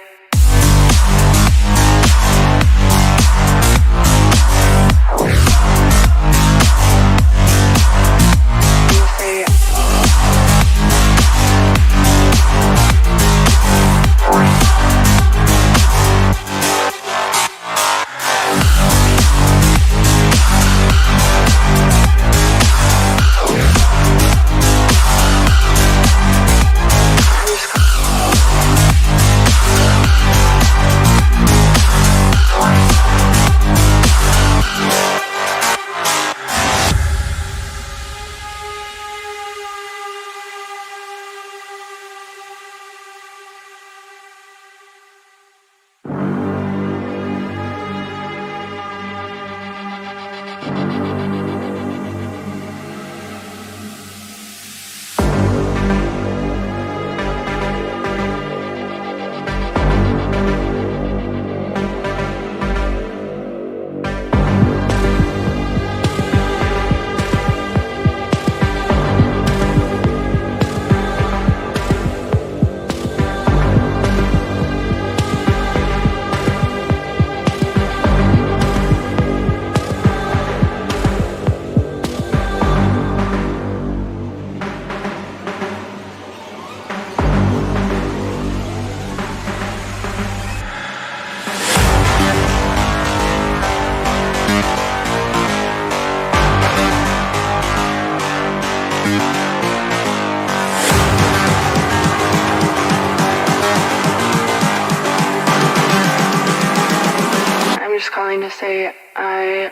I'm just calling to say I